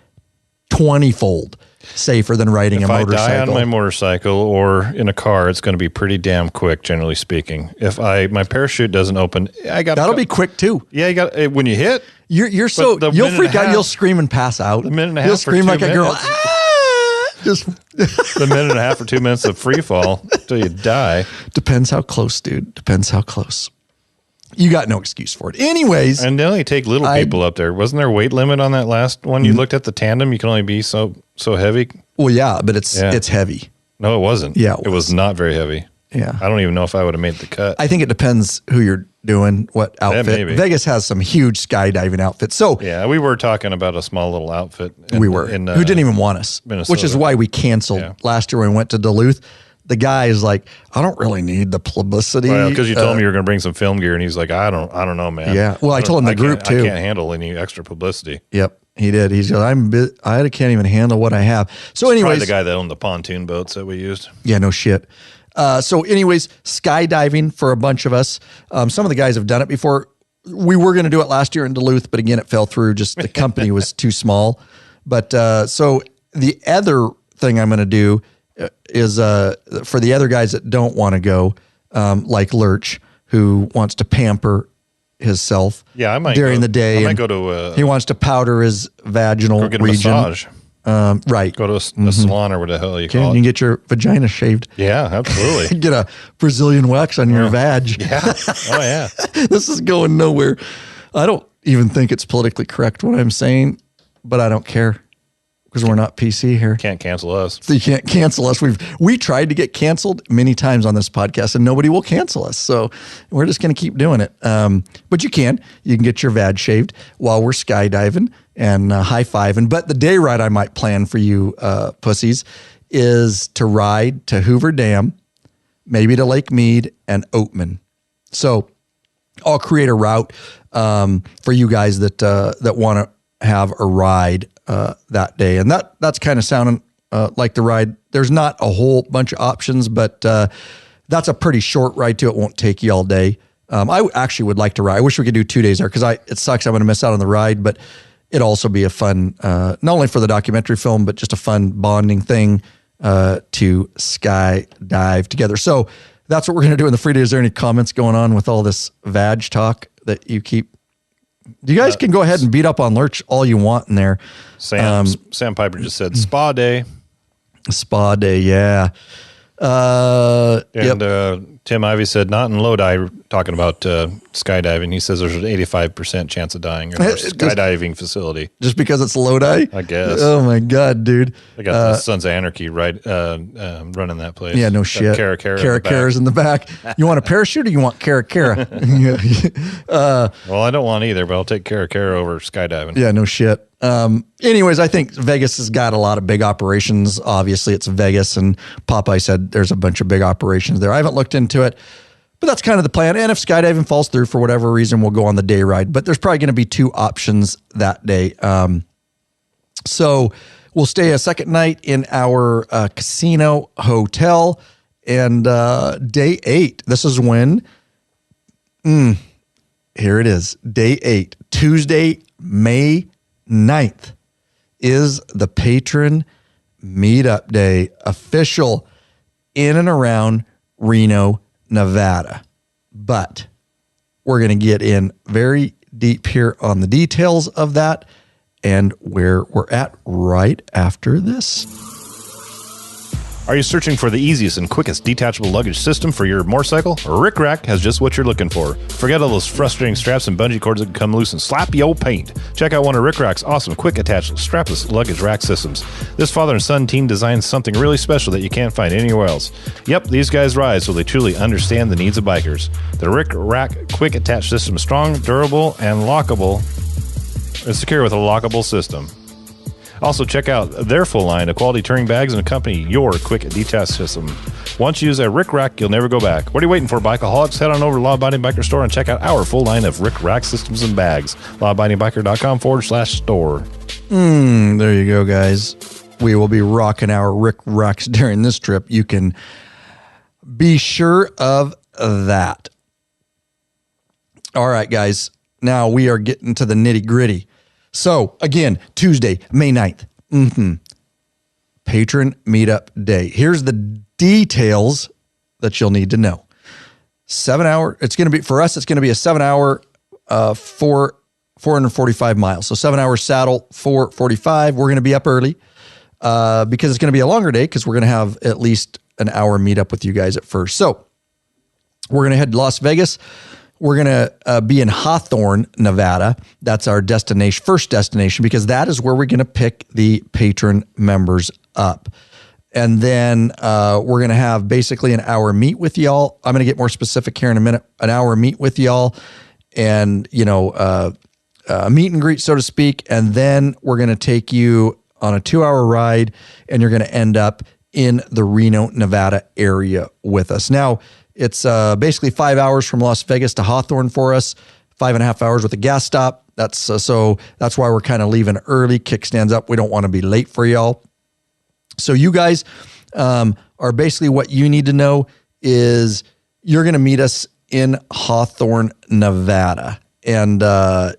20-fold safer than riding a motorcycle. If I die on my motorcycle or in a car, it's going to be pretty damn quick, generally speaking. If my parachute doesn't open, that'll be quick too. Yeah, when you hit, you'll freak out. You'll scream and pass out. The minute and a half, you'll scream like a girl. Just the minute and a half or 2 minutes of free fall until you die. Depends how close, dude. Depends how close. You got no excuse for it. Anyways. And they only take little people up there. Wasn't there a weight limit on that last one? You looked at the tandem. You can only be so heavy. Well, yeah, but it's heavy. No, it wasn't. Yeah, it was not very heavy. Yeah. I don't even know if I would have made the cut. I think it depends who you're doing, what outfit. Yeah, maybe. Vegas has some huge skydiving outfits. So yeah, we were talking about a small little outfit. Who didn't even want us, Minnesota. Which is why we canceled last year when we went to Duluth. The guy is like, I don't really need the publicity. Well, because you told me you were going to bring some film gear, and he's like, I don't know, man. Yeah. Well, I told him the group too. I can't handle any extra publicity. Yep, he did. He's like, I can't even handle what I have. So, anyways, probably the guy that owned the pontoon boats that we used. Yeah, no shit. So, anyways, skydiving for a bunch of us. Some of the guys have done it before. We were going to do it last year in Duluth, but again, it fell through. Just the company was too small. But so the other thing I'm going to do is for the other guys that don't want to go, like Lurch, who wants to pamper himself during the day. I might go to he wants to powder his vaginal go get a region. Massage. Right. Go to a salon or what the hell you call it. You can get your vagina shaved. Yeah, absolutely. Get a Brazilian wax on your vag. Yeah. Oh, yeah. This is going nowhere. I don't even think it's politically correct what I'm saying, but I don't care. Because we're not PC here. Can't cancel us. So you can't cancel us. We tried to get canceled many times on this podcast, and nobody will cancel us. So we're just going to keep doing it. But you can get your vag shaved while we're skydiving and high-fiving. But the day ride I might plan for you pussies is to ride to Hoover Dam, maybe to Lake Mead and Oatman. So I'll create a route for you guys that want to have a ride that day. And that's kind of sounding like the ride. There's not a whole bunch of options, but that's a pretty short ride too. It won't take you all day. I actually would like to ride. I wish we could do 2 days there because it sucks I'm going to miss out on the ride, but it'd also be a fun, not only for the documentary film, but just a fun bonding thing to skydive together. So that's what we're going to do in the free day. Is there any comments going on with all this vag talk that you keep? You guys can go ahead and beat up on Lurch all you want in there. Sam Piper just said spa day. Spa day, yeah. Tim Ivey said not in Lodi, talking about skydiving. He says there's an 85% chance of dying in our skydiving facility. Just because it's Lodi? I guess. Oh my God, dude. They got the Sons of Anarchy running that place. Yeah, no shit. Cara-Cara's in the back. You want a parachute or you want Cara-Cara? Well, I don't want either, but I'll take Cara-Cara over skydiving. Yeah, no shit. Anyways, I think Vegas has got a lot of big operations. Obviously, it's Vegas, and Popeye said there's a bunch of big operations there. I haven't looked into it, but that's kind of the plan. And if skydiving falls through for whatever reason, we'll go on the day ride. But there's probably going to be 2 options that day. So we'll stay a second night in our casino hotel. And day 8, this is when, here it is, day 8, Tuesday, May 9th is the Patron Meetup Day, official in and around Reno, Nevada. But we're going to get in very deep here on the details of that and where we're at right after this. Are you searching for the easiest and quickest detachable luggage system for your motorcycle? Rick Rack has just what you're looking for. Forget all those frustrating straps and bungee cords that can come loose and slap your paint. Check out one of Rick Rack's awesome quick attach strapless luggage rack systems. This father and son team designed something really special that you can't find anywhere else. Yep, these guys ride so they truly understand the needs of bikers. The Rick Rack quick attach system is strong, durable, and lockable. It's secure with a lockable system. Also, check out their full line of quality touring bags and accompany your quick detach system. Once you use a Rick Rack, you'll never go back. What are you waiting for, Bikeaholics? Head on over to Law Abiding Biker Store and check out our full line of Rick Rack systems and bags. lawabidingbiker.com/store. There you go, guys. We will be rocking our Rick Racks during this trip. You can be sure of that. All right, guys. Now we are getting to the nitty gritty. So, again, Tuesday, May 9th, Patron Meetup Day. Here's the details that you'll need to know. 7 hour, it's going to be, for us, it's going to be a 7 hour, 445 miles. So 7 hours saddle, 445. We're going to be up early because it's going to be a longer day because we're going to have at least an hour meetup with you guys at first. So we're going to head to Las Vegas. We're going to be in Hawthorne, Nevada. That's our destination, first destination, because that is where we're going to pick the patron members up. And then we're going to have basically an hour meet with y'all. I'm going to get more specific here in a minute. An hour meet with y'all and, a meet and greet, so to speak. And then we're going to take you on a 2-hour ride and you're going to end up in the Reno, Nevada area with us. Now, it's basically 5 hours from Las Vegas to Hawthorne for us, 5.5 hours with a gas stop. That's so that's why we're kind of leaving early. Kickstands up. We don't want to be late for y'all. So you guys are basically what you need to know is you're going to meet us in Hawthorne, Nevada. And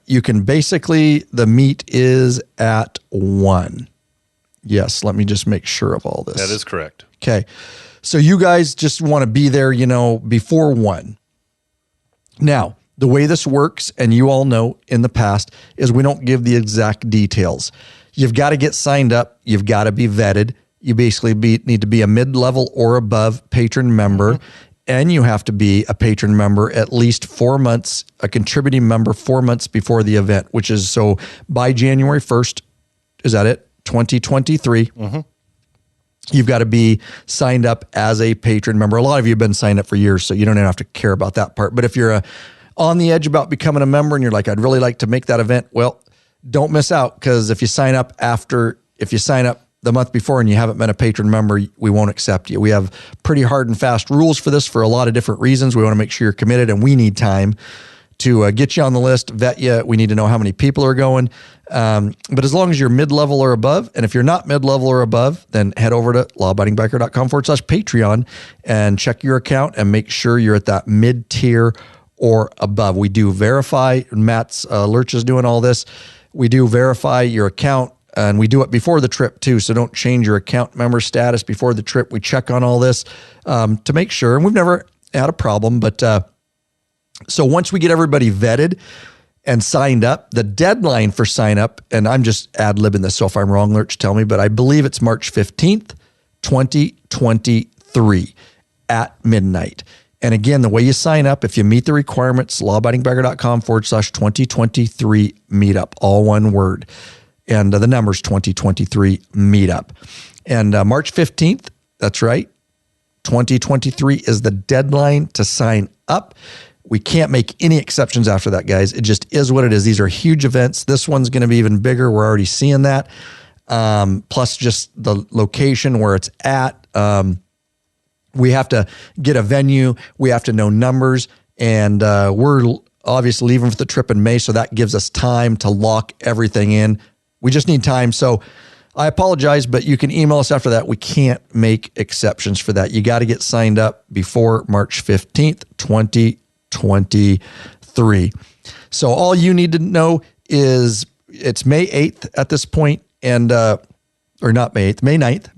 you can basically, the meet is at 1. Yes, let me just make sure of all this. That is correct. Okay. So you guys just want to be there, before 1. Now, the way this works, and you all know in the past, is we don't give the exact details. You've got to get signed up. You've got to be vetted. You basically need to be a mid-level or above patron member, and you have to be a patron member at least 4 months, a contributing member 4 months before the event, which is so by January 1st, is that it? 2023. Mm-hmm. You've got to be signed up as a patron member. A lot of you have been signed up for years, so you don't even have to care about that part. But if you're on the edge about becoming a member and you're like, I'd really like to make that event, well, don't miss out, because if you sign up the month before and you haven't been a patron member, we won't accept you. We have pretty hard and fast rules for this for a lot of different reasons. We want to make sure you're committed, and we need time to get you on the list, vet you. We need to know how many people are going. But as long as you're mid-level or above, and if you're not mid-level or above, then head over to lawabidingbiker.com/Patreon and check your account and make sure you're at that mid-tier or above. We do verify. Matt's Lurch is doing all this. We do verify your account, and we do it before the trip too. So don't change your account member status before the trip. We check on all this to make sure, and we've never had a problem, but so once we get everybody vetted and signed up, the deadline for sign up, and I'm just ad-libbing this, so if I'm wrong, Lurch, tell me, but I believe it's March 15th, 2023 at midnight. And again, the way you sign up, if you meet the requirements, lawabidingbiker.com/2023 meetup, all one word. And the number's 2023 meetup. And March 15th, that's right, 2023 is the deadline to sign up. We can't make any exceptions after that, guys. It just is what it is. These are huge events. This one's going to be even bigger. We're already seeing that. Plus just the location where it's at. We have to get a venue. We have to know numbers. And we're obviously leaving for the trip in May, so that gives us time to lock everything in. We just need time. So I apologize, but you can email us after that. We can't make exceptions for that. You got to get signed up before March 15th, 2023. So all you need to know is it's May 8th at this point, and or not May 8th, May 9th.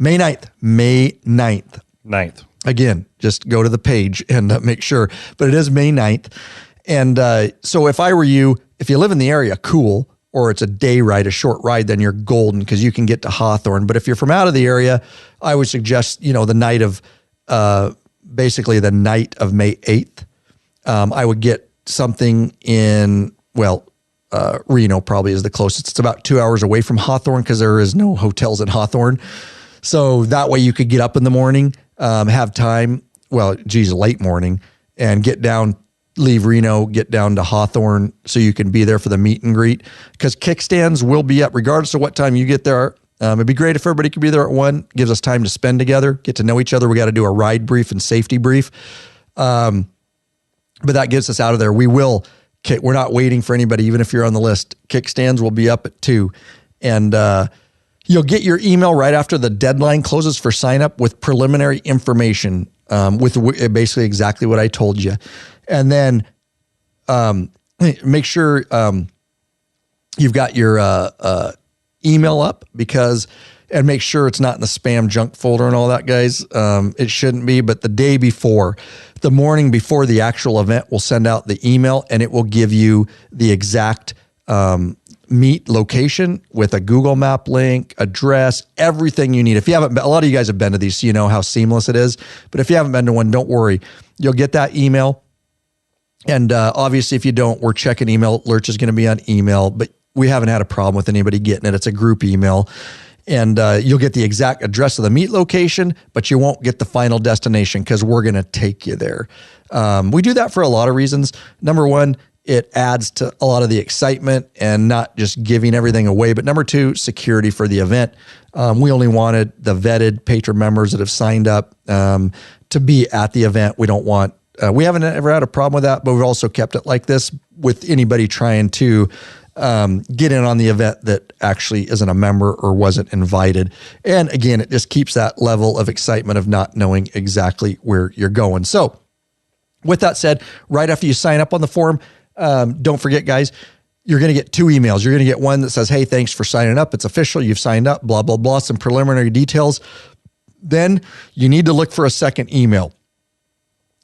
9th. Again, just go to the page and make sure, but it is May 9th. And so if I were you, if you live in the area, cool. or it's a day ride, a short ride, then you're golden because you can get to Hawthorne. But if you're from out of the area, I would suggest, the night of, basically the night of May 8th. I would get something in, Reno probably is the closest. It's about 2 hours away from Hawthorne because there is no hotels in Hawthorne. So that way you could get up in the morning, have time, late morning, and get down, leave Reno, get down to Hawthorne so you can be there for the meet and greet. Because kickstands will be up regardless of what time you get there. It'd be great if everybody could be there at 1. Gives us time to spend together, get to know each other. We got to do a ride brief and safety brief. But that gets us out of there. We're not waiting for anybody, even if you're on the list. Kickstands will be up at 2. And you'll get your email right after the deadline closes for sign up with preliminary information, with basically exactly what I told you. And then make sure you've got your email up and make sure it's not in the spam junk folder and all that, guys. It shouldn't be, but the day before, the morning before the actual event, we'll send out the email and it will give you the exact meet location with a Google Map link, address, everything you need. If you haven't been, a lot of you guys have been to these, so you know how seamless it is. But if you haven't been to one, don't worry. You'll get that email. And obviously, if you don't, we're checking email. Lurch is going to be on email, but we haven't had a problem with anybody getting it. It's a group email. And you'll get the exact address of the meet location, but you won't get the final destination because we're going to take you there. We do that for a lot of reasons. Number one, it adds to a lot of the excitement and not just giving everything away. But number two, security for the event. We only wanted the vetted patron members that have signed up to be at the event. We don't want, we haven't ever had a problem with that, but we've also kept it like this with anybody trying to get in on the event that actually isn't a member or wasn't invited. And again, it just keeps that level of excitement of not knowing exactly where you're going. So with that said, right after you sign up on the form, don't forget, guys, you're going to get 2 emails. You're going to get one that says, hey, thanks for signing up. It's official. You've signed up, blah, blah, blah, some preliminary details. Then you need to look for a second email.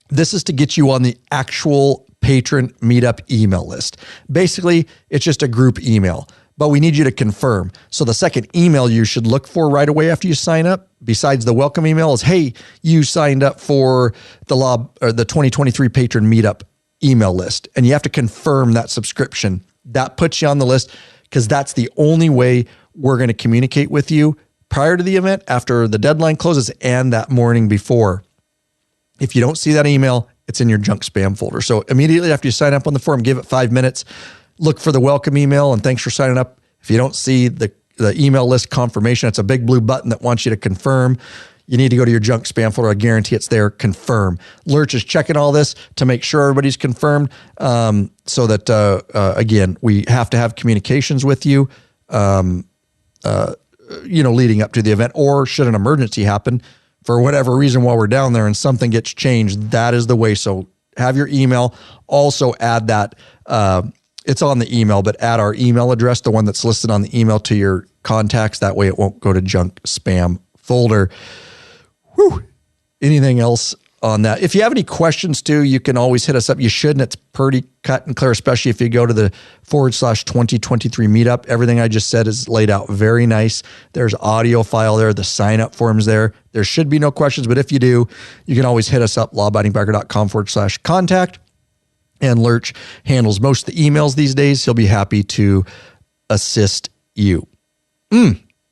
This is to get you on the actual patron meetup email list. Basically, it's just a group email, but we need you to confirm. So the second email you should look for right away after you sign up, besides the welcome email, is, hey, you signed up for the the 2023 patron meetup email list. And you have to confirm that subscription. That puts you on the list because that's the only way we're going to communicate with you prior to the event, after the deadline closes, and that morning before. If you don't see that email, it's in your junk spam folder. So immediately after you sign up on the form, give it 5 minutes, look for the welcome email, and thanks for signing up. If you don't see the email list confirmation, it's a big blue button that wants you to confirm. You need to go to your junk spam folder. I guarantee it's there. Confirm. Lurch is checking all this to make sure everybody's confirmed, so that, again, we have to have communications with you, leading up to the event, or should an emergency happen for whatever reason while we're down there and something gets changed, that is the way. So have your email. Also add that, it's on the email, but add our email address, the one that's listed on the email, to your contacts. That way it won't go to junk spam folder. Whew. Anything else on that? If you have any questions too, you can always hit us up. You should, and it's pretty cut and clear, especially if you go to the /2023 meetup. Everything I just said is laid out very nice. There's audio file there. The sign up form's there. There should be no questions, but if you do, you can always hit us up, lawabidingbiker.com /contact. And Lurch handles most of the emails these days. He'll be happy to assist you.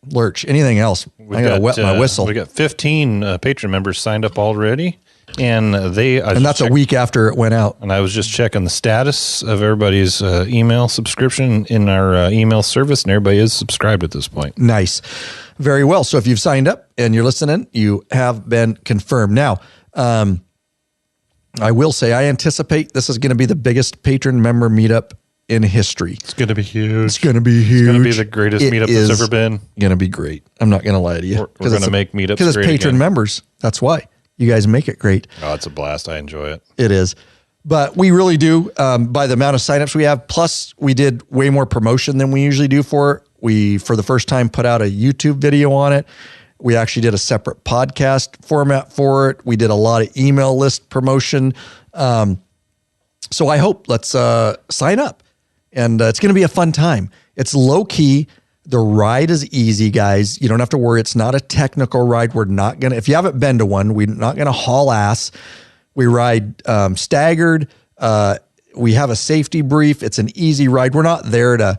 Lurch, anything else? I got to wet my whistle. We got 15 patron members signed up already. And that's a week after it went out. And I was just checking the status of everybody's email subscription in our email service, and everybody is subscribed at this point. Nice. Very well. So if you've signed up and you're listening, you have been confirmed. Now, I will say, I anticipate this is going to be the biggest patron member meetup in history. It's going to be huge. It's going to be huge. It's going to be the greatest meetup that's ever been. Going to be great. I'm not going to lie to you. We're going to make meetups great because it's patron members. That's why. You guys make it great. Oh, it's a blast. I enjoy it. It is. But we really do, by the amount of signups we have. Plus, we did way more promotion than we usually do for it. We, for the first time, put out a YouTube video on it. We actually did a separate podcast format for it. We did a lot of email list promotion. So I hope, let's sign up. And it's going to be a fun time. It's low key. The ride is easy, guys. You don't have to worry. It's not a technical ride. We're not going to, if you haven't been to one, we're not going to haul ass. We ride staggered. We have a safety brief. It's an easy ride. We're not there to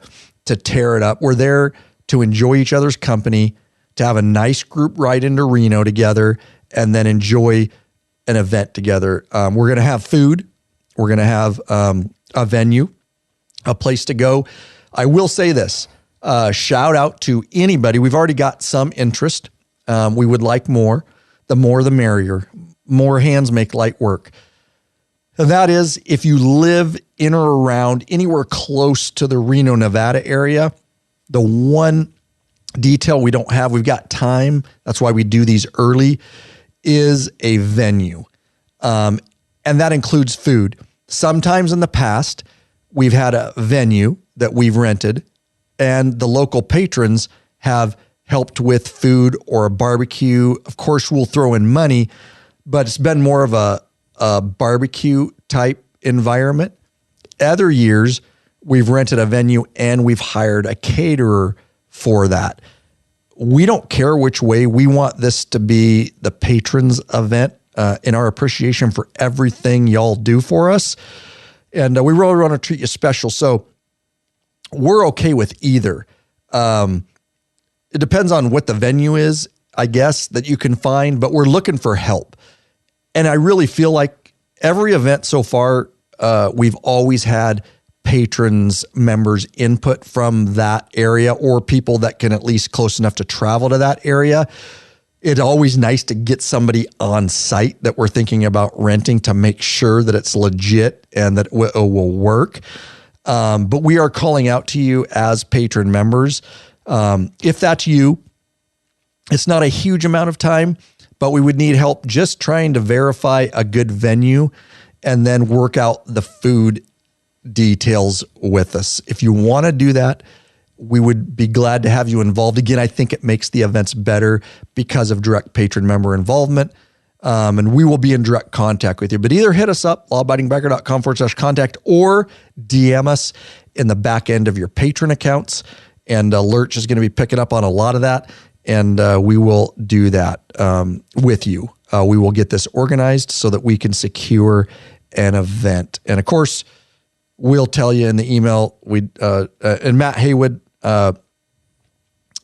tear it up. We're there to enjoy each other's company, to have a nice group ride into Reno together, and then enjoy an event together. We're going to have food. We're going to have a venue, a place to go. I will say this. Shout out to anybody. We've already got some interest. We would like more. The more, the merrier. More hands make light work. And that is, if you live in or around anywhere close to the Reno, Nevada area, the one detail we don't have, we've got time, that's why we do these early, is a venue. And that includes food. Sometimes in the past, we've had a venue that we've rented, and the local patrons have helped with food or a barbecue. Of course, we'll throw in money, but it's been more of a barbecue type environment. Other years, we've rented a venue and we've hired a caterer for that. We don't care which way. We want this to be the patrons event in our appreciation for everything y'all do for us. And we really want to treat you special. So we're okay with either. It depends on what the venue is, I guess, that you can find, but we're looking for help. And I really feel like every event so far, we've always had patrons, members input from that area, or people that can at least close enough to travel to that area. It's always nice to get somebody on site that we're thinking about renting to make sure that it's legit and that it will work. But we are calling out to you as patron members. If that's you, it's not a huge amount of time, but we would need help just trying to verify a good venue and then work out the food details with us. If you want to do that, we would be glad to have you involved. Again, I think it makes the events better because of direct patron member involvement. And we will be in direct contact with you. But either hit us up, lawabidingbiker.com/contact, or DM us in the back end of your patron accounts. And Lurch is going to be picking up on a lot of that. And we will do that with you. We will get this organized so that we can secure an event. And of course, we'll tell you in the email. And Matt Haywood,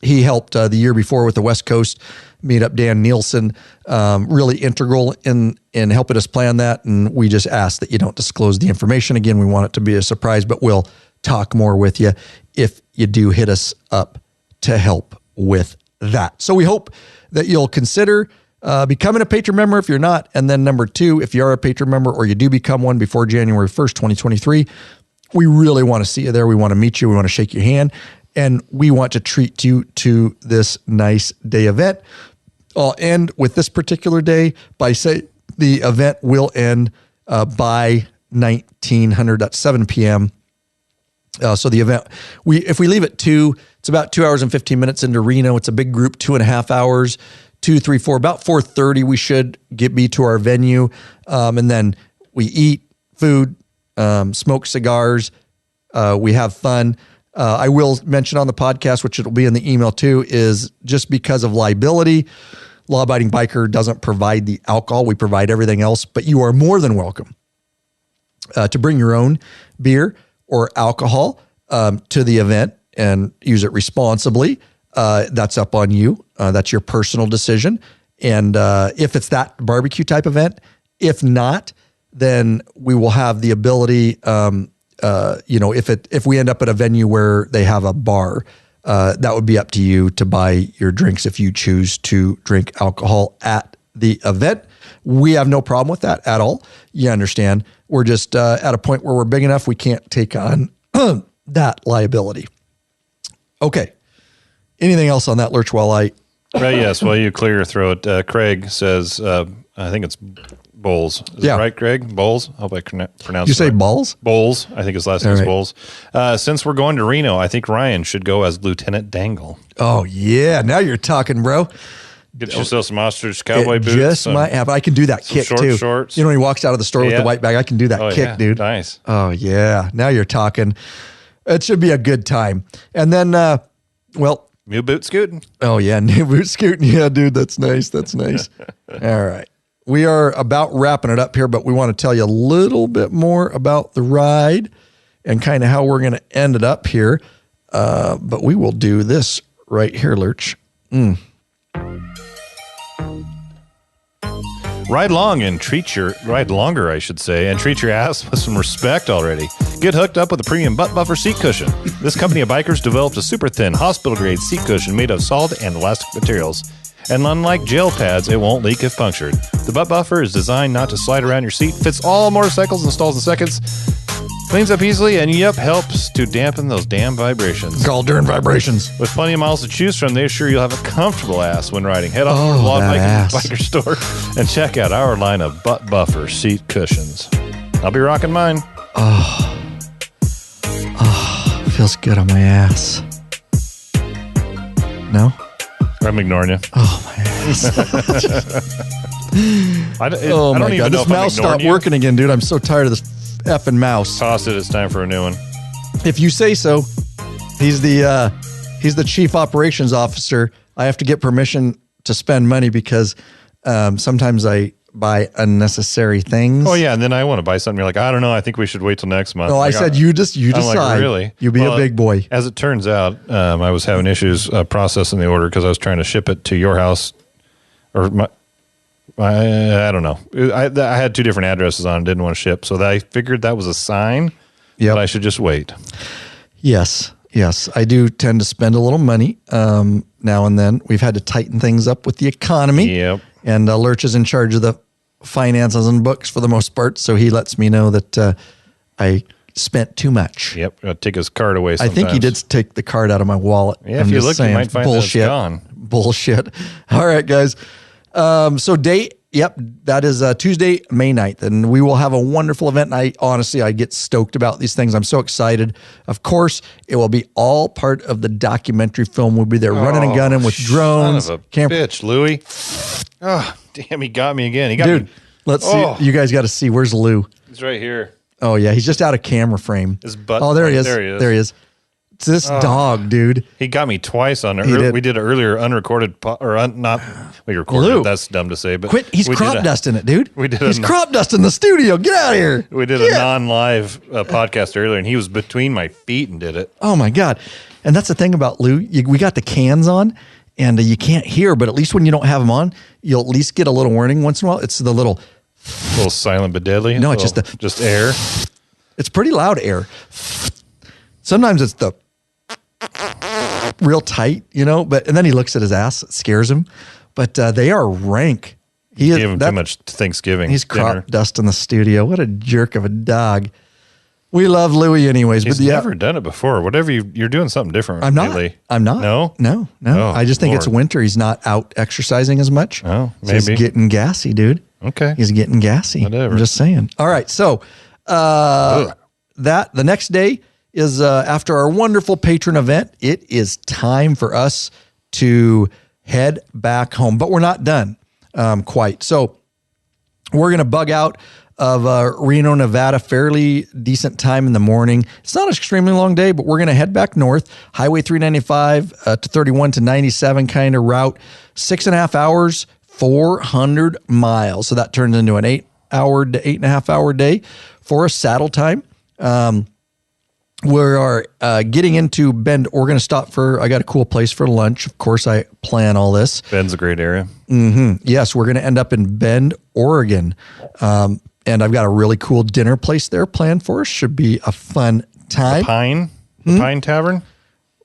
he helped the year before with the West Coast Meetup. Dan Nielsen, really integral in helping us plan that. And we just ask that you don't disclose the information. Again, we want it to be a surprise, but we'll talk more with you if you do hit us up to help with that. So we hope that you'll consider becoming a patron member if you're not. And then number two, if you are a patron member or you do become one before January 1st, 2023, we really want to see you there. We want to meet you. We want to shake your hand. And we want to treat you to this nice day event. I'll end with this particular day by saying the event will end by 1900 at 7 p.m. So the event, if we leave at 2, it's about 2 hours and 15 minutes into Reno. It's a big group, 2.5 hours, 2, 3, 4, about 4:30 we should be to our venue. And then we eat food, smoke cigars. We have fun. I will mention on the podcast, which it'll be in the email too, is just because of liability, Law Abiding Biker doesn't provide the alcohol. We provide everything else, but you are more than welcome to bring your own beer or alcohol to the event and use it responsibly. That's up on you. That's your personal decision. And if it's that barbecue type event, if not, then we will have the ability, if we end up at a venue where they have a bar, that would be up to you to buy your drinks if you choose to drink alcohol at the event. We have no problem with that at all. You understand. We're just at a point where we're big enough, we can't take on that liability. Okay. Anything else on that, Lurch, while I... Right, yes, while you clear your throat, Craig says, I think it's Bowles. Is that right, Craig? Bowles? I hope I pronounced it. You say right. Balls? Bowles. I think his last name is Bowles. Since we're going to Reno, I think Ryan should go as Lieutenant Dangle. Oh, yeah. Now you're talking, bro. Get yourself some ostrich cowboy boots. Just might have. I can do that kick, too. Shorts. You know, when he walks out of the store with the white bag, I can do that kick, dude. Nice. Oh, yeah. Now you're talking. it should be a good time. And then, well, New boot scooting. oh yeah, new boot scooting. Yeah, dude, that's nice. That's nice. All right. We are about wrapping it up here, but we want to tell you a little bit more about the ride and kind of how we're going to end it up here. But we will do this right here, Lurch. Ride longer, and treat your ass with some respect already. Get hooked up with a premium butt buffer seat cushion. This company of bikers developed a super thin hospital grade seat cushion made of solid and elastic materials. And unlike gel pads, it won't leak if punctured. The butt buffer is designed not to slide around your seat, fits all motorcycles, installs in seconds, cleans up easily, and helps to dampen those damn vibrations. Cauldron vibrations. With plenty of models to choose from, they assure you'll have a comfortable ass when riding. Head off to the Law Abiding Biker store and check out our line of butt buffer seat cushions. I'll be rocking mine. Feels good on my ass. No? I'm ignoring you. Oh, my ass. I don't even know this if mouse stopped working again, dude. I'm so tired of this effing mouse. Toss it. It's time for a new one. If you say so. He's the chief operations officer. I have to get permission to spend money because sometimes I buy unnecessary things. Oh yeah, and then I want to buy something. You're like, I don't know. I think we should wait till next month. No, I said you decide. Like, really? You be a big boy. As it turns out, I was having issues processing the order because I was trying to ship it to your house, or I don't know. I had two different addresses on it, didn't want to ship, so I figured that was a sign that I should just wait. Yes, I do tend to spend a little money now and then. We've had to tighten things up with the economy. Yep. And Lurch is in charge of the finances and books for the most part, so he lets me know that I spent too much. Yep, I'll take his card away sometimes. I think he did take the card out of my wallet. Yeah, if you look, you might find that it's gone. Bullshit. All right, guys. So that is Tuesday, May 9th, and we will have a wonderful event. And I get stoked about these things. I'm so excited. Of course, it will be all part of the documentary film. We'll be there running and gunning with drones. Son of a bitch, Louie. Oh, damn, he got me again. He got me. Let's see. You guys got to see. Where's Lou? He's right here. Oh, yeah. He's just out of camera frame. His butt. Oh, there he is. There he is. It's this dog, dude. He got me twice on it. We did an earlier unrecorded, we recorded Lou, it. That's dumb to say, but quit. He's crop dusting it, dude. He's crop dusting the studio. Get out of here. We did a non-live podcast earlier, and he was between my feet and did it. Oh my God. And that's the thing about Lou. We got the cans on and you can't hear, but at least when you don't have them on, you'll at least get a little warning once in a while. It's the little silent but deadly. No, it's just air. It's pretty loud air. Sometimes it's the real tight, and then he looks at his ass. It scares him. But they are rank. He gave him too much Thanksgiving. He's crop dust in the studio. What a jerk of a dog. We love Louie anyways. He's never done it before. Whatever you're doing something different. I'm not. Lately. I'm not. No. Oh, I just think it's winter. He's not out exercising as much. Oh, maybe. So he's getting gassy, dude. Okay. He's getting gassy. Whatever. I'm just saying. All right. So the next day is after our wonderful patron event. It is time for us to head back home, but we're not done quite. So we're going to bug out of Reno, Nevada, fairly decent time in the morning. It's not an extremely long day, but we're going to head back north, Highway 395 to 31 to 97 kind of route, 6.5 hours, 400 miles. So that turns into an 8-hour to 8.5 hour day for a saddle time. We are getting into Bend. We're going to stop I got a cool place for lunch. Of course, I plan all this. Bend's a great area. Mm-hmm. Yes, we're going to end up in Bend, Oregon. And I've got a really cool dinner place there planned for us. Should be a fun time. The Pine Tavern?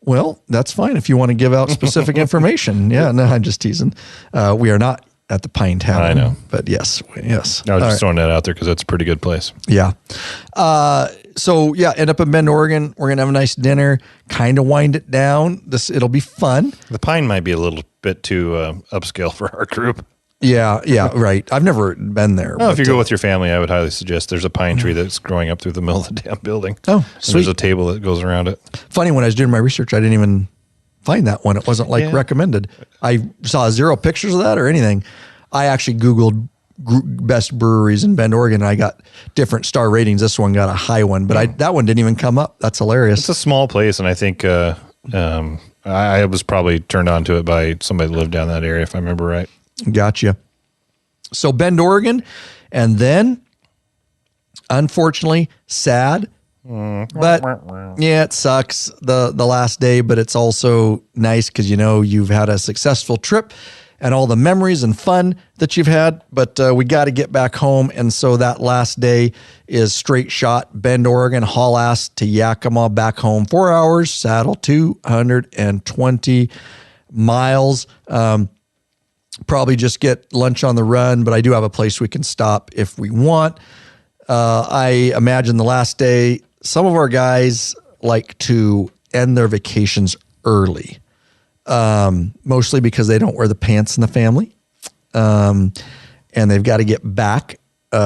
Well, that's fine if you want to give out specific information. Yeah, no, I'm just teasing. We are not at the Pine Tavern. I know. But yes. I was just throwing that out there because that's a pretty good place. Yeah. End up in Bend, Oregon. We're going to have a nice dinner, kind of wind it down. It'll be fun. The Pine might be a little bit too upscale for our group. Yeah, right. I've never been there. Oh, if you go with your family, I would highly suggest there's a pine tree that's growing up through the middle of the damn building. Oh, sweet. There's a table that goes around it. Funny, when I was doing my research, I didn't even find that one. It wasn't recommended. I saw 0 pictures of that or anything. I actually Googled best breweries in Bend, Oregon. I got different star ratings. This one got a high one, but that one didn't even come up. That's hilarious. It's a small place, and I think I was probably turned on to it by somebody that lived down that area, if I remember right. Gotcha. So Bend, Oregon, and then, unfortunately, sad. But yeah, it sucks the last day, but it's also nice because you've had a successful trip and all the memories and fun that you've had. But we got to get back home, and so that last day is straight shot Bend, Oregon, haul ass to Yakima, back home 4 hours, saddle 220 miles. Probably just get lunch on the run, but I do have a place we can stop if we want. I imagine the last day, some of our guys like to end their vacations early, mostly because they don't wear the pants in the family, and they've got to get back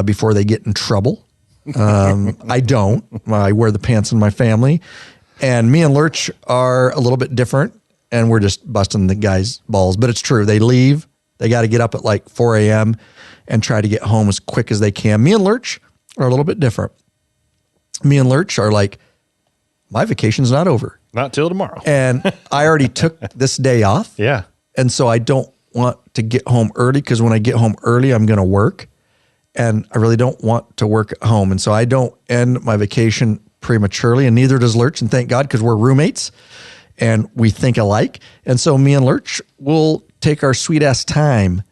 before they get in trouble. I don't. I wear the pants in my family, and me and Lurch are a little bit different, and we're just busting the guys' balls. But it's true. They leave. They got to get up at like 4 a.m. and try to get home as quick as they can. Me and Lurch are a little bit different. Me and Lurch are like, my vacation's not over. Not till tomorrow. And I already took this day off. Yeah. And so I don't want to get home early, because when I get home early, I'm going to work. And I really don't want to work at home. And so I don't end my vacation prematurely, and neither does Lurch. And thank God, because we're roommates and we think alike. And so me and Lurch will take our sweet ass time.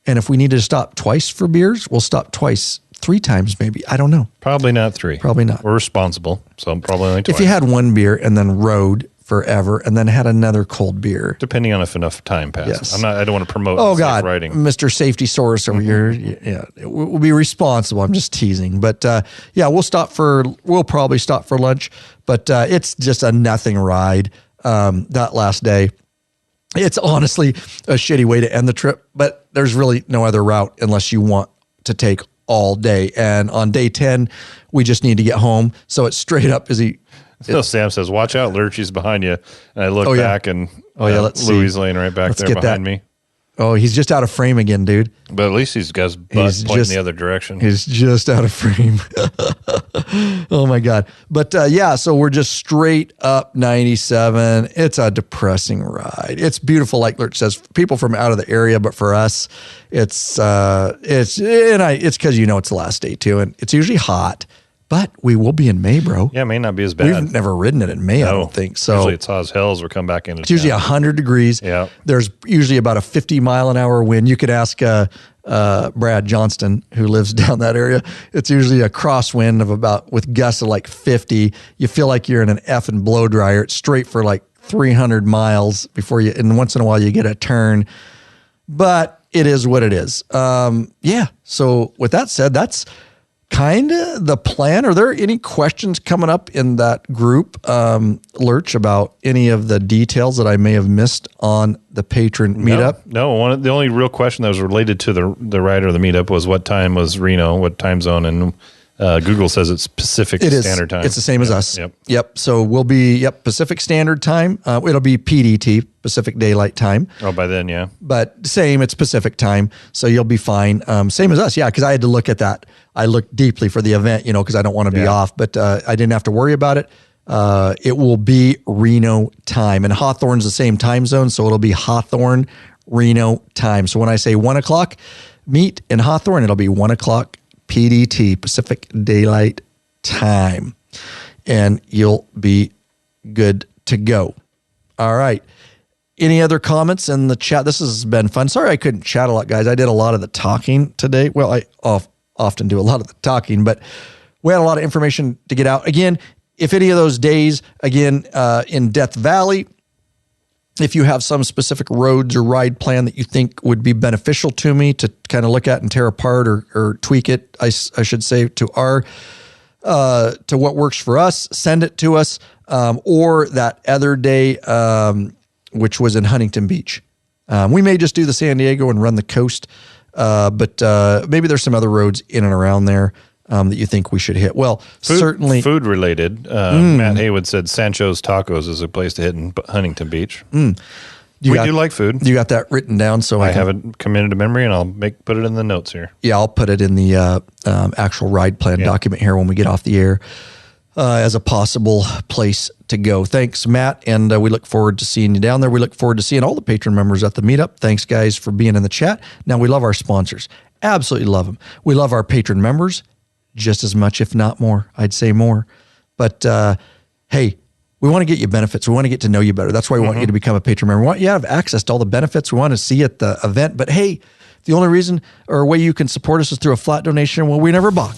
And if we need to stop twice for beers, we'll stop twice, 3 times maybe. I don't know. Probably not 3. Probably not. We're responsible, so probably only twice. If you had one beer and then rode forever and then had another cold beer. Depending on if enough time passes. Yes. I don't want to promote Oh safe God, riding. Mr. Safety Source over here. Yeah, we'll be responsible. I'm just teasing. But yeah, we'll probably stop for lunch, but it's just a nothing ride that last day. It's honestly a shitty way to end the trip, but there's really no other route unless you want to take all day. And on day 10, we just need to get home. So it's straight up So Sam says, watch out, Lurch, he's behind you. And I look back and let's Louis see. laying right back Let's there get behind that. me. Oh, he's just out of frame again, dude. But at least he's got his butt pointing the other direction. He's just out of frame. Oh my God. But yeah, so we're just straight up 97. It's a depressing ride. It's beautiful, like Lurch says, people from out of the area, but for us, it's because it's the last day too, and it's usually hot. But we will be in May, bro. Yeah, it may not be as bad. We've never ridden it in May, I don't think. So usually it's hot as hell as we come back into it's usually 100 degrees. Yeah. There's usually about a 50-mile-an-hour wind. You could ask Brad Johnston, who lives down that area. It's usually a crosswind of with gusts of like 50. You feel like you're in an effing blow dryer. It's straight for like 300 miles and once in a while you get a turn. But it is what it is. Yeah. So with that said, that's kind of the plan. Are there any questions coming up in that group, Lurch, about any of the details that I may have missed on the patron meetup? No. The only real question that was related to the rider of the meetup was what time was Reno, what time zone, and Google says it's Pacific Standard Time. It's the same as us. Yep. So we'll be Pacific Standard Time. It'll be PDT, Pacific Daylight Time. Oh, by then, yeah. But same, it's Pacific time, so you'll be fine. Same as us, yeah, because I had to look at that. I looked deeply for the event, because I don't want to be off, but I didn't have to worry about it. It will be Reno time, and Hawthorne's the same time zone, so it'll be Hawthorne, Reno time. So when I say 1 o'clock, meet in Hawthorne, it'll be 1 o'clock PDT, Pacific Daylight Time, and you'll be good to go. All right. Any other comments in the chat? This has been fun. Sorry I couldn't chat a lot, guys. I did a lot of the talking today. Well, I often do a lot of the talking, but we had a lot of information to get out. Again, if any of those days, in Death Valley, if you have some specific roads or ride plan that you think would be beneficial to me to kind of look at and tear apart or tweak it, I should say, to what works for us, send it to us. Or that other day, which was in Huntington Beach. We may just do the San Diego and run the coast, but maybe there's some other roads in and around there that you think we should hit. Well, certainly. Food related. Matt Haywood said Sancho's Tacos is a place to hit in Huntington Beach. We do like food. You got that written down, so I have it committed to memory, and I'll put it in the notes here. Yeah, I'll put it in the actual ride plan document here when we get off the air as a possible place to go. Thanks, Matt, and we look forward to seeing you down there. We look forward to seeing all the patron members at the meetup. Thanks, guys, for being in the chat. Now, we love our sponsors. Absolutely love them. We love our patron members just as much, if not more. I'd say more. But, hey, we want to get you benefits. We want to get to know you better. That's why we want you to become a patron member. We want you to have access to all the benefits we want to see at the event. But hey, the only reason or way you can support us is through a flat donation. Well, we never balk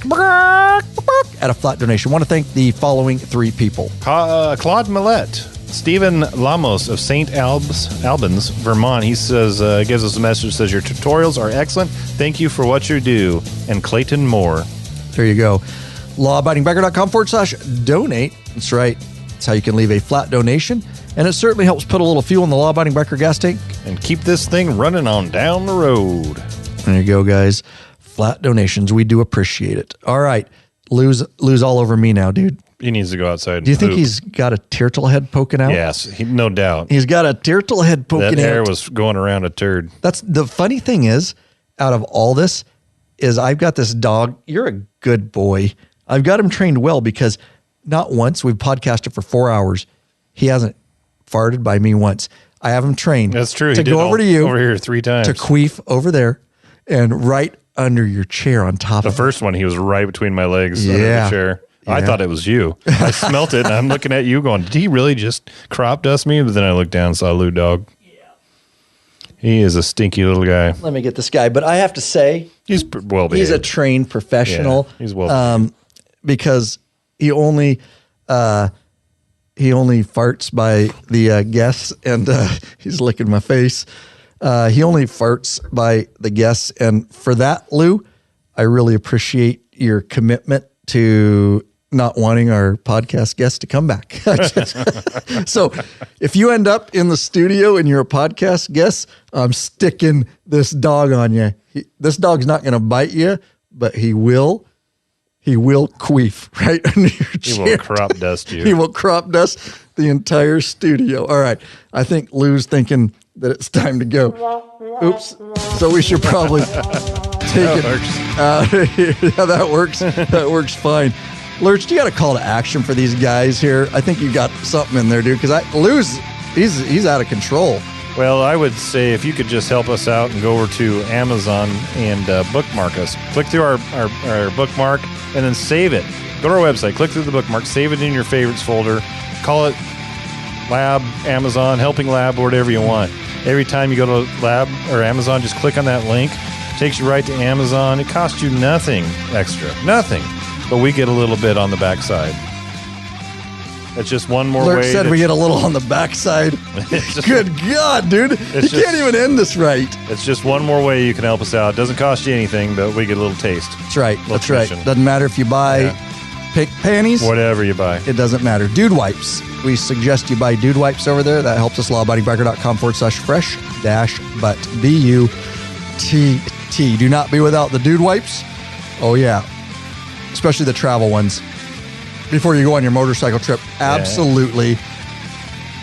at a flat donation. I want to thank the following 3 people. Claude Millette, Stephen Lamos of St. Albans, Vermont. He says, gives us a message, says, your tutorials are excellent. Thank you for what you do. And Clayton Moore. There you go. lawabidingbiker.com/donate. That's right. That's how you can leave a flat donation. And it certainly helps put a little fuel in the Law Abiding Biker gas tank. And keep this thing running on down the road. There you go, guys. Flat donations. We do appreciate it. All right. Lou's all over me now, dude. He needs to go outside. Do you think he's got a turtle head poking out? Yes, no doubt. He's got a turtle head poking out. That hair was going around a turd. That's the funny thing is, out of all this, is I've got this dog. You're a good boy. I've got him trained well because not once, we've podcasted for 4 hours. He hasn't farted by me once. I have him trained. That's true. To go over to you. Over here 3 times. To queef over there and right under your chair on top of the first one. He was right between my legs under the chair. Yeah. I thought it was you. I smelt it and I'm looking at you going, did he really just crop dust me? But then I looked down and saw Lou Dog. Yeah. He is a stinky little guy. Let me get this guy. But I have to say, he's well behaved. He's a trained professional. Yeah, he's well behaved. Because he only farts by the guests, and he's licking my face. He only farts by the guests, and for that, Lou, I really appreciate your commitment to not wanting our podcast guests to come back. So if you end up in the studio and you're a podcast guest, I'm sticking this dog on you. This dog's not going to bite you, but he will queef right under your chair. He will crop dust you. He will crop dust the entire studio. All right. I think Lou's thinking that it's time to go. Oops. So we should probably take it out of here. Yeah, that works. That works fine. Lurch, do you got a call to action for these guys here? I think you got something in there, dude, because Lou's he's out of control. Well, I would say if you could just help us out and go over to Amazon and bookmark us. Click through our bookmark and then save it. Go to our website, click through the bookmark, save it in your favorites folder. Call it Lab, Amazon, Helping Lab, or whatever you want. Every time you go to Lab or Amazon, just click on that link. It takes you right to Amazon. It costs you nothing extra. Nothing. But we get a little bit on the backside. It's just one more Lurch way. said we get a little on the backside. Good God, dude. You can't even end this right. It's just one more way you can help us out. It doesn't cost you anything, but we get a little taste. That's right. That's right. Doesn't matter if you buy panties. Whatever you buy. It doesn't matter. Dude wipes. We suggest you buy dude wipes over there. That helps us. lawabidingbiker.com/fresh-but. BUTT. Do not be without the dude wipes. Oh, yeah. Especially the travel ones. Before you go on your motorcycle trip, absolutely.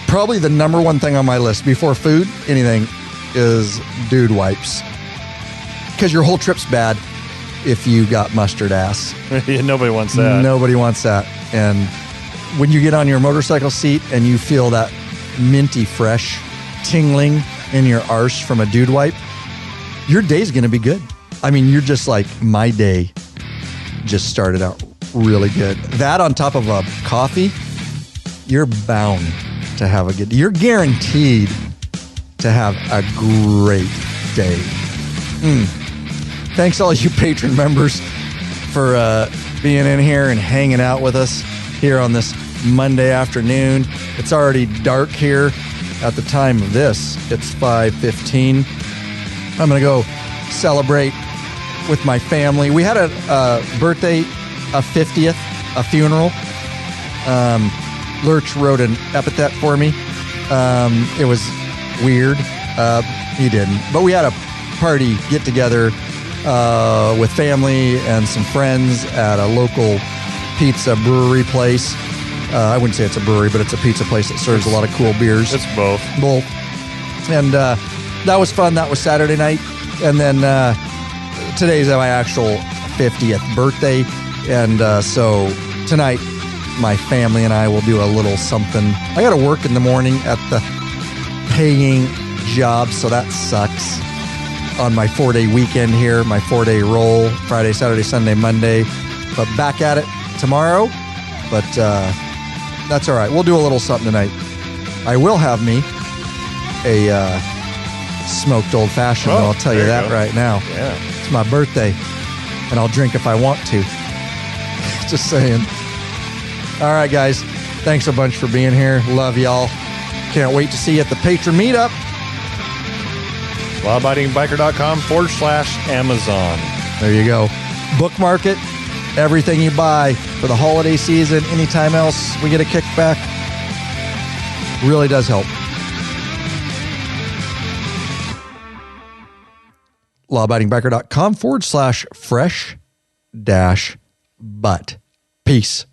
Probably the number one thing on my list before food, anything, is dude wipes. Because your whole trip's bad if you got mustard ass. Yeah, nobody wants that. Nobody wants that. And when you get on your motorcycle seat and you feel that minty fresh tingling in your arse from a dude wipe, your day's going to be good. I mean, you're just like, my day just started out really good. That on top of a coffee, you're bound to have you're guaranteed to have a great day. Thanks all you patron members for being in here and hanging out with us here on this Monday afternoon. It's already dark here at the time of this. It's 5:15. I'm going to go celebrate with my family. We had a birthday, a 50th, a funeral. Lurch wrote an epithet for me. It was weird. He didn't. But we had a party get-together with family and some friends at a local pizza brewery place. I wouldn't say it's a brewery, but it's a pizza place that serves a lot of cool beers. It's both. And that was fun. That was Saturday night. And then today's my actual 50th birthday. And so tonight, my family and I will do a little something. I got to work in the morning at the paying job, so that sucks. On my 4-day weekend here, my 4-day roll, Friday, Saturday, Sunday, Monday. But back at it tomorrow. But that's all right. We'll do a little something tonight. I will have me a smoked old fashioned. I'll tell you that right now. Yeah. It's my birthday, and I'll drink if I want to. Just saying. All right, guys. Thanks a bunch for being here. Love y'all. Can't wait to see you at the Patron Meetup. LawAbidingBiker.com/Amazon. There you go. Bookmark it. Everything you buy for the holiday season, anytime else, we get a kickback. Really does help. LawAbidingBiker.com/fresh-but. Peace.